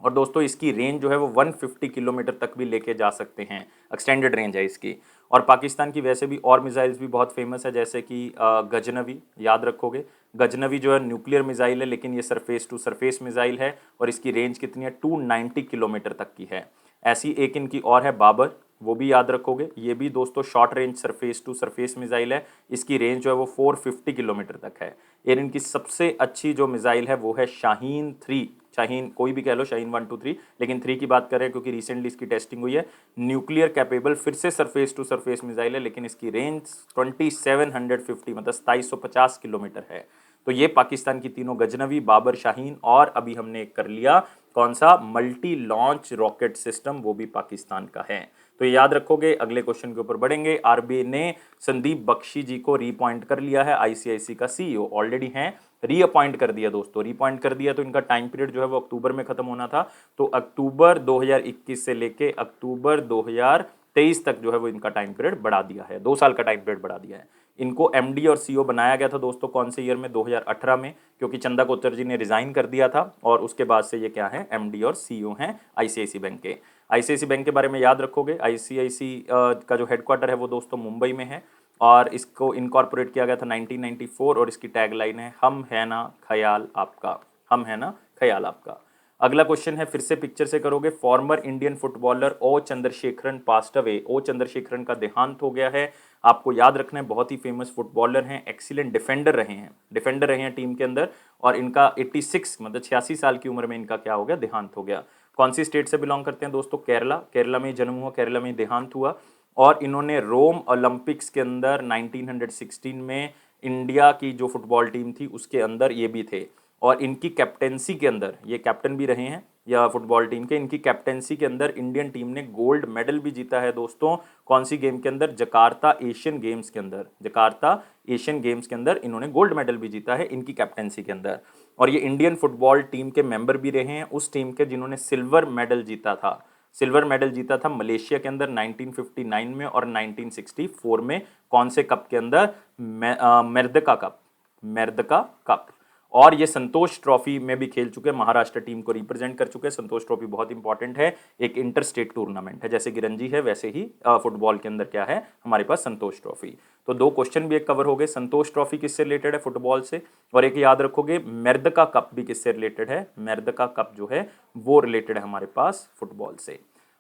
और दोस्तों इसकी रेंज जो है वो 150 किलोमीटर तक भी लेके जा सकते हैं, एक्सटेंडेड रेंज है इसकी। और पाकिस्तान की वैसे भी और मिसाइल्स भी बहुत फेमस है, जैसे कि गजनवी, याद रखोगे। गजनवी जो है न्यूक्लियर मिसाइल है, लेकिन ये सरफेस टू सरफेस मिसाइल है और इसकी रेंज कितनी है, 290 किलोमीटर तक की है। ऐसी एक इनकी और है बाबर, वो भी याद रखोगे। ये भी दोस्तों short range surface to surface missile है, इसकी रेंज जो है वो 450 किलोमीटर तक है। और इनकी सबसे अच्छी जो मिसाइल है वो है शाहीन 3, शाहीन कोई भी कह लो, शाहीन 1 2 3, लेकिन 3 की बात करें क्योंकि रिसेंटली इसकी टेस्टिंग हुई है। न्यूक्लियर कैपेबल फिर से सरफेस टू सरफेस मिसाइल है, लेकिन इसकी रेंज 2750 मतलब 2750 किलोमीटर है। तो ये पाकिस्तान की तीनों, गजनवी, बाबर, शाहीन और अभी हमने एक कर लिया कौन सा, मल्टी लॉन्च रॉकेट सिस्टम, वो भी पाकिस्तान का है। तो याद रखोगे। अगले क्वेश्चन के ऊपर बढ़ेंगे। आरबीआई ने संदीप बख्शी जी को रीअपॉइंट कर लिया है, आईसीआईसी का सीईओ ऑलरेडी हैं, रीअपॉइंट कर दिया दोस्तों, रीअपॉइंट कर दिया। तो इनका टाइम पीरियड जो है वो अक्टूबर में खत्म होना था, तो अक्टूबर 2021 से लेके अक्टूबर 2023 तक जो है वो इनका टाइम पीरियड बढ़ा दिया है, 2 साल का टाइम पीरियड बढ़ा दिया है। इनको एमडी और सीईओ बनाया गया था दोस्तों कौन से ईयर में, 2018 में, क्योंकि चंदा कोचर जी ने रिजाइन कर दिया था और उसके बाद से ये क्या है, एमडी और सीईओ हैं आईसीआईसी बैंक के। आईसीआईसी बैंक के बारे में याद रखोगे, आईसीआईसी का जो हेडक्वार्टर है वो दोस्तों मुंबई में है और इसको इनकॉर्पोरेट किया गया था 1994 और इसकी टैगलाइन है, हम है ना ख्याल आपका, हम है ना ख्याल आपका। अगला क्वेश्चन है, फिर से पिक्चर से करोगे। फॉर्मर इंडियन फुटबॉलर ओ चंद्रशेखरन पास्ट अवे, ओ चंद्रशेखरन का देहांत हो गया है। आपको याद रखना है, बहुत ही फेमस फुटबॉलर हैं, एक्सीलेंट डिफेंडर रहे हैं, डिफेंडर रहे हैं टीम के अंदर। और इनका 86 मतलब 86 साल की उम्र में इनका क्या हो गया, देहांत हो गया। कौन सी स्टेट से बिलोंग करते हैं दोस्तों, केरला, केरला में जन्म हुआ, केरला में देहांत हुआ। और इन्होंने रोम ओलंपिक्स के अंदर 1916 में इंडिया की जो फुटबॉल टीम थी उसके अंदर ये भी थे। और इनकी कैप्टेंसी के अंदर, ये कैप्टन भी रहे हैं या फुटबॉल टीम के, इनकी कैप्टेंसी के अंदर इंडियन टीम ने गोल्ड मेडल भी जीता है दोस्तों। कौन सी गेम के अंदर, जकार्ता एशियन गेम्स के अंदर, जकार्ता एशियन गेम्स के अंदर इन्होंने गोल्ड मेडल भी जीता है इनकी कैप्टेंसी के अंदर। और ये इंडियन फुटबॉल टीम के मेंबर भी रहे हैं, उस टीम के जिन्होंने सिल्वर मेडल जीता था, सिल्वर मेडल जीता था मलेशिया के अंदर 1959 में और 1964 में। कौन से कप के अंदर, मेर्दका कप, मेर्दका कप। और ये संतोष ट्रॉफी में भी खेल चुके हैं, महाराष्ट्र टीम को रिप्रेजेंट कर चुके हैं। संतोष ट्रॉफी बहुत इंपॉर्टेंट है, एक इंटर स्टेट टूर्नामेंट है, जैसे कि रणजी है वैसे ही फुटबॉल के अंदर क्या है हमारे पास, संतोष ट्रॉफी। तो 2 क्वेश्चन भी एक कवर हो गए, संतोष ट्रॉफी किससे रिलेटेड है, फुटबॉल से, और एक याद रखोगे मेर्दका कप भी किससे रिलेटेड है, मेर्दका कप जो है वो रिलेटेड है हमारे पास फुटबॉल से।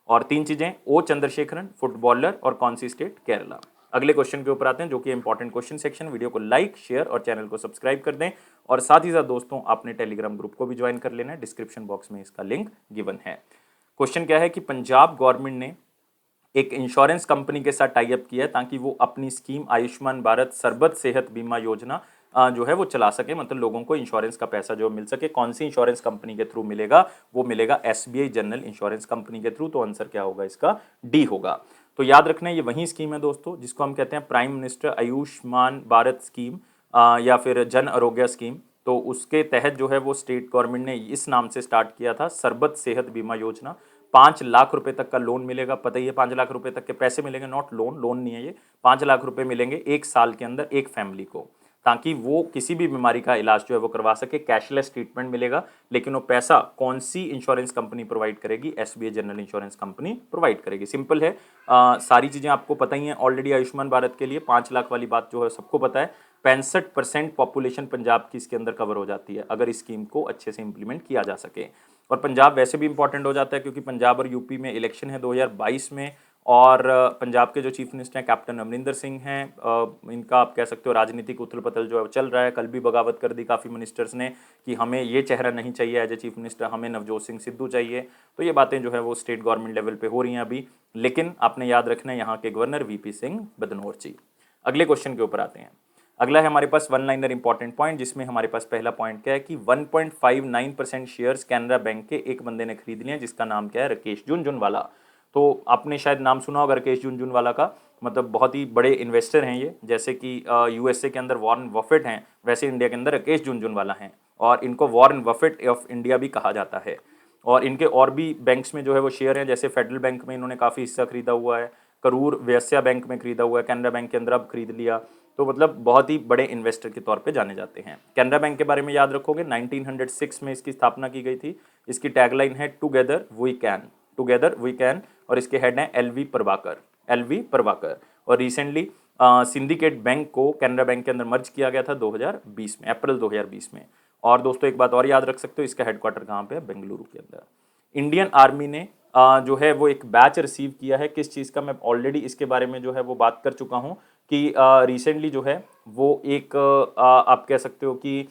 और 3 चीजें, ओ चंद्रशेखरन फुटबॉलर और कौन सी स्टेट, केरला। अगले क्वेश्चन के ऊपर आते हैं जो कि इंपॉर्टेंट क्वेश्चन सेक्शन। वीडियो को लाइक, शेयर और चैनल को सब्सक्राइब कर दें और साथ ही साथ दोस्तों आपने टेलीग्राम ग्रुप को भी ज्वाइन कर लेना है, डिस्क्रिप्शन बॉक्स में इसका लिंक गिवन है। क्वेश्चन क्या है कि पंजाब गवर्नमेंट ने एक इंश्योरेंस कंपनी के साथ टाई अप किया है ताकि वो अपनी स्कीम आयुष्मान भारत सरबत सेहत बीमा योजना जो है वो चला सके, मतलब लोगों को इंश्योरेंस का पैसा जो मिल सके। कौन सी इंश्योरेंस कंपनी के थ्रू मिलेगा, वो मिलेगा एसबीआई जनरल इंश्योरेंस कंपनी के थ्रू। तो आंसर क्या होगा इसका, डी होगा। तो याद रखना ये वही स्कीम है दोस्तों जिसको हम कहते हैं prime minister Ayushman Bharat scheme या फिर जन आरोग्य स्कीम। तो उसके तहत जो है वो स्टेट गवर्नमेंट ने इस नाम से स्टार्ट किया था, सरबत सेहत बीमा योजना। 5 लाख रुपए तक का लोन मिलेगा, पता ही है 5 लाख रुपए तक के पैसे मिलेंगे, नॉट लोन, लोन नहीं है ये, 5 लाख रुपए मिलेंगे 1 साल के अंदर एक फैमिली को, ताकि वो किसी भी बीमारी का इलाज जो है वो करवा सके। कैशलेस ट्रीटमेंट मिलेगा, लेकिन वो पैसा कौन सी इंश्योरेंस कंपनी प्रोवाइड करेगी, SBI general insurance company provide करेगी। सिंपल है, सारी चीज़ें आपको पता ही हैं ऑलरेडी। आयुष्मान भारत के लिए 5 लाख वाली बात जो है सबको पता है। 65% पॉपुलेशन पंजाब की इसके अंदर कवर हो जाती है अगर इस स्कीम को अच्छे से इंप्लीमेंट किया जा सके। और पंजाब वैसे भी इंपॉर्टेंट हो जाता है क्योंकि पंजाब और यूपी में इलेक्शन है 2022 में, और पंजाब के जो चीफ मिनिस्टर हैं कैप्टन अमरिंदर सिंह हैं। इनका आप कह सकते हो राजनीतिक उथल पुथल जो है चल रहा है। कल भी बगावत कर दी काफ़ी मिनिस्टर्स ने कि हमें ये चेहरा नहीं चाहिए एज ए चीफ मिनिस्टर, हमें नवजोत सिंह सिद्धू चाहिए। तो ये बातें जो है वो स्टेट गवर्नमेंट लेवल पे हो रही हैं अभी, लेकिन आपने याद रखना है यहाँ के गवर्नर वीपी सिंह बदनौर जी। अगले क्वेश्चन के ऊपर आते हैं। अगला है हमारे पास वन लाइनर इंपॉर्टेंट पॉइंट, जिसमें हमारे पास पहला पॉइंट क्या है कि 1.59% शेयर्स कैनरा बैंक के एक बंदे ने खरीद लिए, जिसका नाम क्या है, राकेश झुनझुनवाला। तो आपने शायद नाम सुना होगा राकेश झुनझुनवाला का, मतलब बहुत ही बड़े इन्वेस्टर हैं ये, जैसे कि यूएसए के अंदर वॉरेन बफेट हैं, वैसे इंडिया के अंदर राकेश झुनझुनवाला हैं, और इनको वॉरेन बफेट ऑफ इंडिया भी कहा जाता है। और इनके और भी बैंक्स में जो है वो शेयर हैं, जैसे फेडरल बैंक में इन्होंने काफ़ी हिस्सा खरीदा हुआ है, करूर वैश्य बैंक में खरीदा हुआ है, कैनरा बैंक के अंदर अब खरीद लिया। तो मतलब बहुत ही बड़े इन्वेस्टर के तौर पे जाने जाते हैं। कैनरा बैंक के बारे में याद रखोगे, 1906 में इसकी स्थापना की गई थी। इसकी टैगलाइन है together we can, together we can, और इसके हेड हैं एलवी प्रभाकर, एलवी प्रभाकर। और रिसेंटली सिंडिकेट बैंक को कैनरा बैंक के अंदर मर्ज किया गया था 2020 में, अप्रैल 2020 में। और दोस्तों एक बात और याद रख सकते हो, इसका हेडक्वार्टर कहाँ पे है, बेंगलुरु के अंदर। इंडियन आर्मी ने जो है वो एक बैच रिसीव किया है, किस चीज़ का, मैं ऑलरेडी इसके बारे में जो है वो बात कर चुका हूँ कि रिसेंटली जो है वो एक आप कह सकते हो कि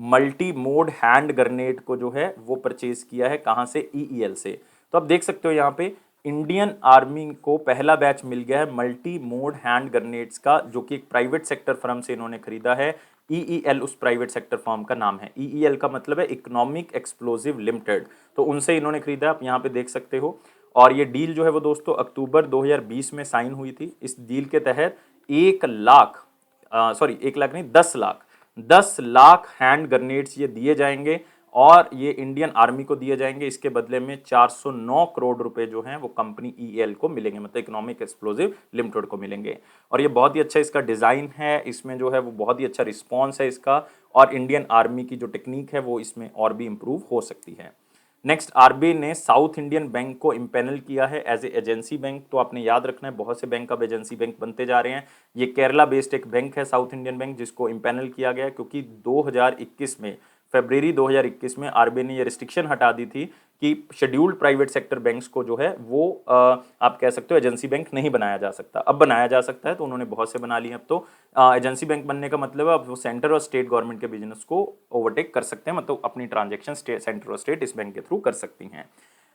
मल्टी मोड हैंड ग्रेनेड को जो है वो परचेज किया है, कहाँ से, ईईएल से। तो आप देख सकते हो यहाँ पे इंडियन आर्मी को पहला बैच मिल गया है मल्टी मोड हैंड ग्रेनेड्स का, जो कि एक प्राइवेट सेक्टर फर्म से इन्होंने खरीदा है। ईईएल उस प्राइवेट सेक्टर फर्म का नाम है, ईईएल का मतलब है इकोनॉमिक एक्सप्लोसिव लिमिटेड, तो उनसे इन्होंने खरीदा, आप यहाँ पे देख सकते हो। और ये डील जो है वो दोस्तों अक्टूबर 2020 में साइन हुई थी। इस डील के तहत 1 लाख, सॉरी 1 लाख नहीं, 10 लाख, 10 लाख हैंड ग्रेनेड्स ये दिए जाएंगे, और ये इंडियन आर्मी को दिए जाएंगे। इसके बदले में 409 करोड़ रुपए जो हैं वो कंपनी ईएल को मिलेंगे, मतलब इकोनॉमिक एक्सप्लोसिव लिमिटेड को मिलेंगे। और ये बहुत ही अच्छा इसका डिज़ाइन है, इसमें जो है वो बहुत ही अच्छा रिस्पॉन्स है इसका, और इंडियन आर्मी की जो टेक्निक है वो इसमें और भी इम्प्रूव हो सकती है। नेक्स्ट, आरबीआई ने साउथ इंडियन बैंक को इम्पेनल किया है एज ए एजेंसी बैंक। तो आपने याद रखना है, बहुत से बैंक अब एजेंसी बैंक बनते जा रहे हैं। ये केरला बेस्ड एक बैंक है साउथ इंडियन बैंक, जिसको इम्पेनल किया गया है क्योंकि 2021 में, फरवरी 2021 में आरबीआई ने ये रिस्ट्रिक्शन हटा दी थी कि शेड्यूल्ड प्राइवेट सेक्टर बैंक्स को जो है वो आप कह सकते हो एजेंसी बैंक नहीं बनाया जा सकता। अब बनाया जा सकता है, तो उन्होंने बहुत से बना लिए। अब तो एजेंसी बैंक बनने का मतलब है अब वो सेंटर और स्टेट गवर्नमेंट के बिजनेस को ओवरटेक कर सकते हैं, मतलब अपनी ट्रांजेक्शन सेंटर और स्टेट इस बैंक के थ्रू कर सकती हैं।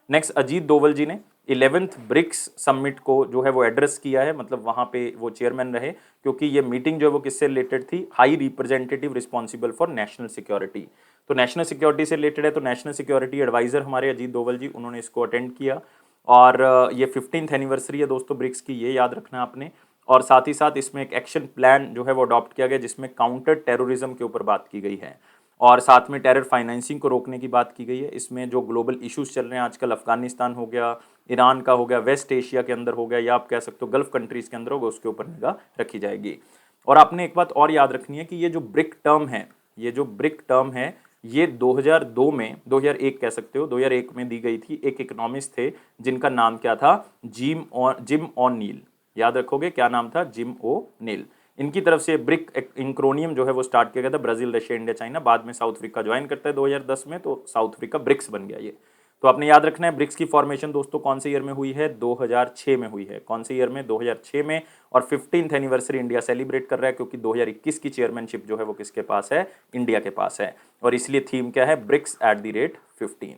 नेक्स्ट, अजीत डोवल जी ने 11th ब्रिक्स समिट को जो है वो एड्रेस किया है, मतलब वहाँ पे वो चेयरमैन रहे, क्योंकि ये मीटिंग जो है वो किससे रिलेटेड थी, high representative responsible for national security. तो नेशनल सिक्योरिटी से रिलेटेड है, तो नेशनल सिक्योरिटी एडवाइजर हमारे अजीत डोवल जी, उन्होंने इसको अटेंड किया। और ये 15th एनिवर्सरी है दोस्तों ब्रिक्स की, ये याद रखना आपने। और साथ ही साथ इसमें एक एक्शन प्लान जो है वो अडॉप्ट किया गया, जिसमें काउंटर टेररिज्म के ऊपर बात की गई है, और साथ में टेरर फाइनेंसिंग को रोकने की बात की गई है। इसमें जो ग्लोबल इश्यूज चल रहे हैं आजकल, अफगानिस्तान हो गया, ईरान का हो गया, वेस्ट एशिया के अंदर हो गया, या आप कह सकते हो गल्फ कंट्रीज के अंदर होगा, उसके ऊपर निगाह रखी जाएगी। और आपने एक बात और याद रखनी है कि ये जो ब्रिक टर्म है, ये जो ब्रिक टर्म है, ये 2002 में, 2001 कह सकते हो, 2001 में दी गई थी। एक इकोनॉमिस्ट थे जिनका नाम क्या था, जिम ऑ'नील। याद रखोगे क्या नाम था, जिम ओ नील। इनकी तरफ से ब्रिक इंक्रोनियम जो है वो स्टार्ट किया गया था, ब्राजील, रशिया, इंडिया, चाइना। बाद में साउथ अफ्रीका ज्वाइन करता है 2010 में, तो साउथ अफ्रीका ब्रिक्स बन गया ये। तो आपने याद रखना है ब्रिक्स की फॉर्मेशन दोस्तों कौन से ईयर में हुई है, 2006 में हुई है। कौन से ईयर में, 2006 में। और 15th एनिवर्सरी इंडिया सेलिब्रेट कर रहा है, क्योंकि 2021 की चेयरमैनशिप जो है वो किसके पास है, इंडिया के पास है। और इसलिए थीम क्या है, ब्रिक्स एट द रेट 15।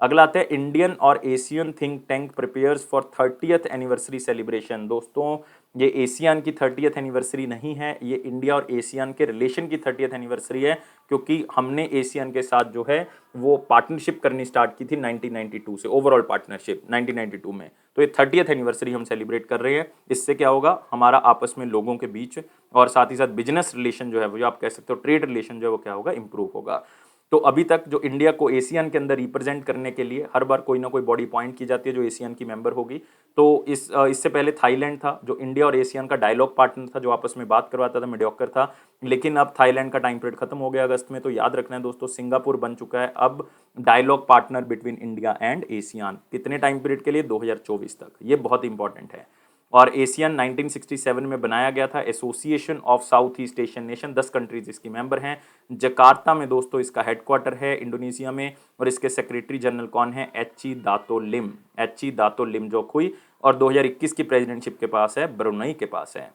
अगला आता है, इंडियन और Asian think tank prepares for 30th anniversary celebration. दोस्तों ये एशियन की 30th एनिवर्सरी नहीं है, ये इंडिया और एशियन के रिलेशन की 30th एनिवर्सरी है, क्योंकि हमने एशियन के साथ जो है वो पार्टनरशिप करनी स्टार्ट की थी 1992 से, ओवरऑल पार्टनरशिप 1992 में। तो ये 30th एनिवर्सरी हम सेलिब्रेट कर रहे हैं। इससे क्या होगा, हमारा आपस में लोगों के बीच और साथ ही साथ बिजनेस रिलेशन जो है वो, जो आप कह सकते हो ट्रेड रिलेशन जो है वो क्या होगा, इंप्रूव होगा। तो अभी तक जो इंडिया को एशियन के अंदर रिप्रेजेंट करने के लिए हर बार कोई ना कोई बॉडी अपॉइंट की जाती है जो एशियन की मेंबर होगी। तो इससे पहले थाईलैंड था जो इंडिया और एशियन का डायलॉग पार्टनर था, जो आपस में बात करवाता था, मीडियोकर था। लेकिन अब थाईलैंड का टाइम पीरियड खत्म हो गया अगस्त में, तो याद रखना है दोस्तों, सिंगापुर बन चुका है अब dialogue partner between India and ASEAN. कितने टाइम पीरियड के लिए, 2024 तक। ये बहुत इंपॉर्टेंट है। और एशियन 1967 में बनाया गया था, association of south east Asian nation, 10 countries इसकी मेंबर हैं। जकार्ता में दोस्तों इसका हेडक्वार्टर है, इंडोनेशिया में। और इसके सेक्रेटरी जनरल कौन है, एची दातो लिम, एची दातो लिम जोखुई। और 2021 की प्रेसिडेंटशिप के पास है, ब्रुनई के पास है।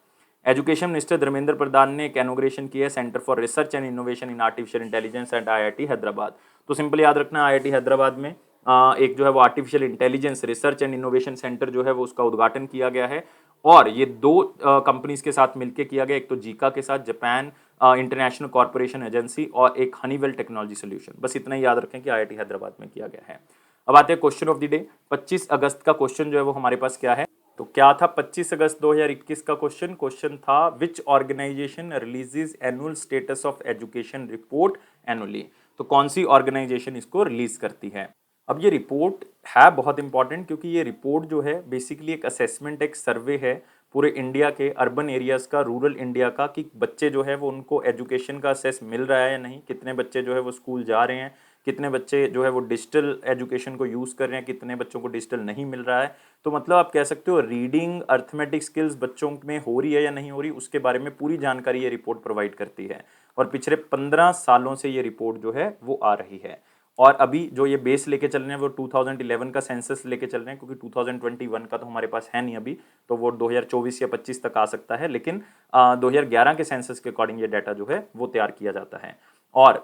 एजुकेशन मिनिस्टर धर्मेंद्र प्रधान ने एक इनॉग्रेशन किया है, centre for research and innovation in artificial intelligence eight IIT Hyderabad. तो सिंपल याद रखना, आईआईटी हैदराबाद में एक जो है वो artificial intelligence research and innovation centre जो है वो उसका उद्घाटन किया गया है। और ये दो कंपनीज के साथ मिलकर किया गया, एक तो जीका के साथ, जापान इंटरनेशनल कॉर्पोरेशन एजेंसी, और एक हनीवेल टेक्नोलॉजी सोल्यूशन। बस इतना ही याद रखें कि IIT हैदराबाद में किया गया है। अब आते हैं क्वेश्चन ऑफ द डे। 25 अगस्त का क्वेश्चन जो है वो हमारे पास क्या है, तो क्या था 25 अगस्त 2021 का क्वेश्चन? क्वेश्चन था which organisation releases annual status of education report annually. तो कौन सी ऑर्गेनाइजेशन इसको रिलीज करती है? अब ये रिपोर्ट है बहुत इंपॉर्टेंट, क्योंकि ये रिपोर्ट जो है बेसिकली एक असेसमेंट, एक सर्वे है पूरे इंडिया के अर्बन एरियाज़ का, रूरल इंडिया का, कि बच्चे जो है वो उनको एजुकेशन का असेस मिल रहा है या नहीं, कितने बच्चे जो है वो स्कूल जा रहे हैं, कितने बच्चे जो है वो डिजिटल एजुकेशन को यूज़ कर रहे हैं, कितने बच्चों को डिजिटल नहीं मिल रहा है। तो मतलब आप कह सकते हो रीडिंग, अर्थमेटिक स्किल्स बच्चों में हो रही है या नहीं हो रही, उसके बारे में पूरी जानकारी ये रिपोर्ट प्रोवाइड करती है। और पिछले 15 सालों से ये रिपोर्ट जो है वो आ रही है। और अभी जो ये बेस लेके चल रहे हैं वो 2011 का सेंसस लेके चल रहे हैं, क्योंकि 2021 का तो हमारे पास है नहीं अभी, तो वो 2024 या 25 तक आ सकता है। लेकिन 2011 के सेंसस के अकॉर्डिंग ये डाटा जो है वो तैयार किया जाता है। और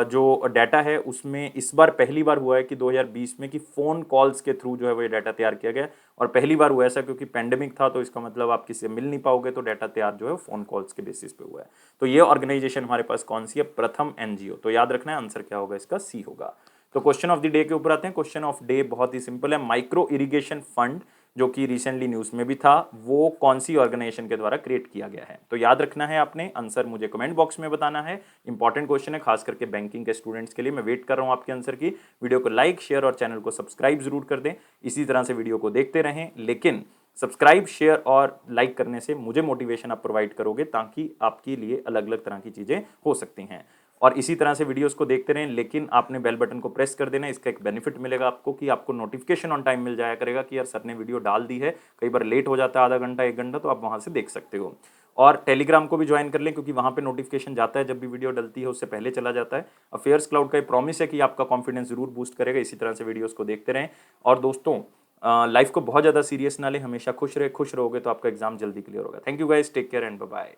जो डाटा है उसमें इस बार पहली बार हुआ है कि 2020 में कि फ़ोन कॉल्स के थ्रू जो है वो ये डाटा तैयार किया गया। और पहली बार हुआ ऐसा क्योंकि पेंडेमिक था, तो इसका मतलब आप किसी से मिल नहीं पाओगे, तो डाटा तैयार जो है फ़ोन कॉल्स के बेसिस पे हुआ है। तो ये ऑर्गेनाइजेशन हमारे पास कौन सी है? प्रथम NGO। तो याद रखना है आंसर क्या होगा इसका, सी होगा। तो क्वेश्चन ऑफ द डे के ऊपर आते हैं। क्वेश्चन ऑफ डे बहुत ही सिंपल है। माइक्रो इरिगेशन फंड जो कि रिसेंटली न्यूज में भी था, वो कौन सी ऑर्गेनाइजेशन के द्वारा क्रिएट किया गया है? तो याद रखना है आपने, आंसर मुझे कमेंट बॉक्स में बताना है। इंपॉर्टेंट क्वेश्चन है, खास करके बैंकिंग के स्टूडेंट्स के लिए। मैं वेट कर रहा हूं आपके आंसर की। वीडियो को लाइक, शेयर और चैनल को सब्सक्राइब जरूर कर दें। इसी तरह से वीडियो को देखते रहें, लेकिन सब्सक्राइब, शेयर और लाइक करने से मुझे मोटिवेशन आप प्रोवाइड करोगे, ताकि आपके लिए अलग अलग तरह की चीज़ें हो सकती हैं। और इसी तरह से वीडियोस को देखते रहें, लेकिन आपने बेल बटन को प्रेस कर देना। इसका एक बेनिफिट मिलेगा आपको कि आपको नोटिफिकेशन ऑन टाइम मिल जाया करेगा कि यार सर ने वीडियो डाल दी है। कई बार लेट हो जाता है, आधा घंटा 1 घंटा, तो आप वहाँ से देख सकते हो। और टेलीग्राम को भी ज्वाइन कर लें, क्योंकि वहाँ पे नोटिफिकेशन जाता है, जब भी वीडियो डलती है उससे पहले चला जाता है। अफेयर्स क्लाउड का प्रॉमिस है कि आपका कॉन्फिडेंस जरूर बूस्ट करेगा। इसी तरह से वीडियोज़ को देखते रहें। और दोस्तों, लाइफ को बहुत ज़्यादा सीरियस ना लें, हमेशा खुश रहे। खुश रहोगे तो आपका एग्जाम जल्दी क्लियर होगा। Thank you guys, take care and bye bye.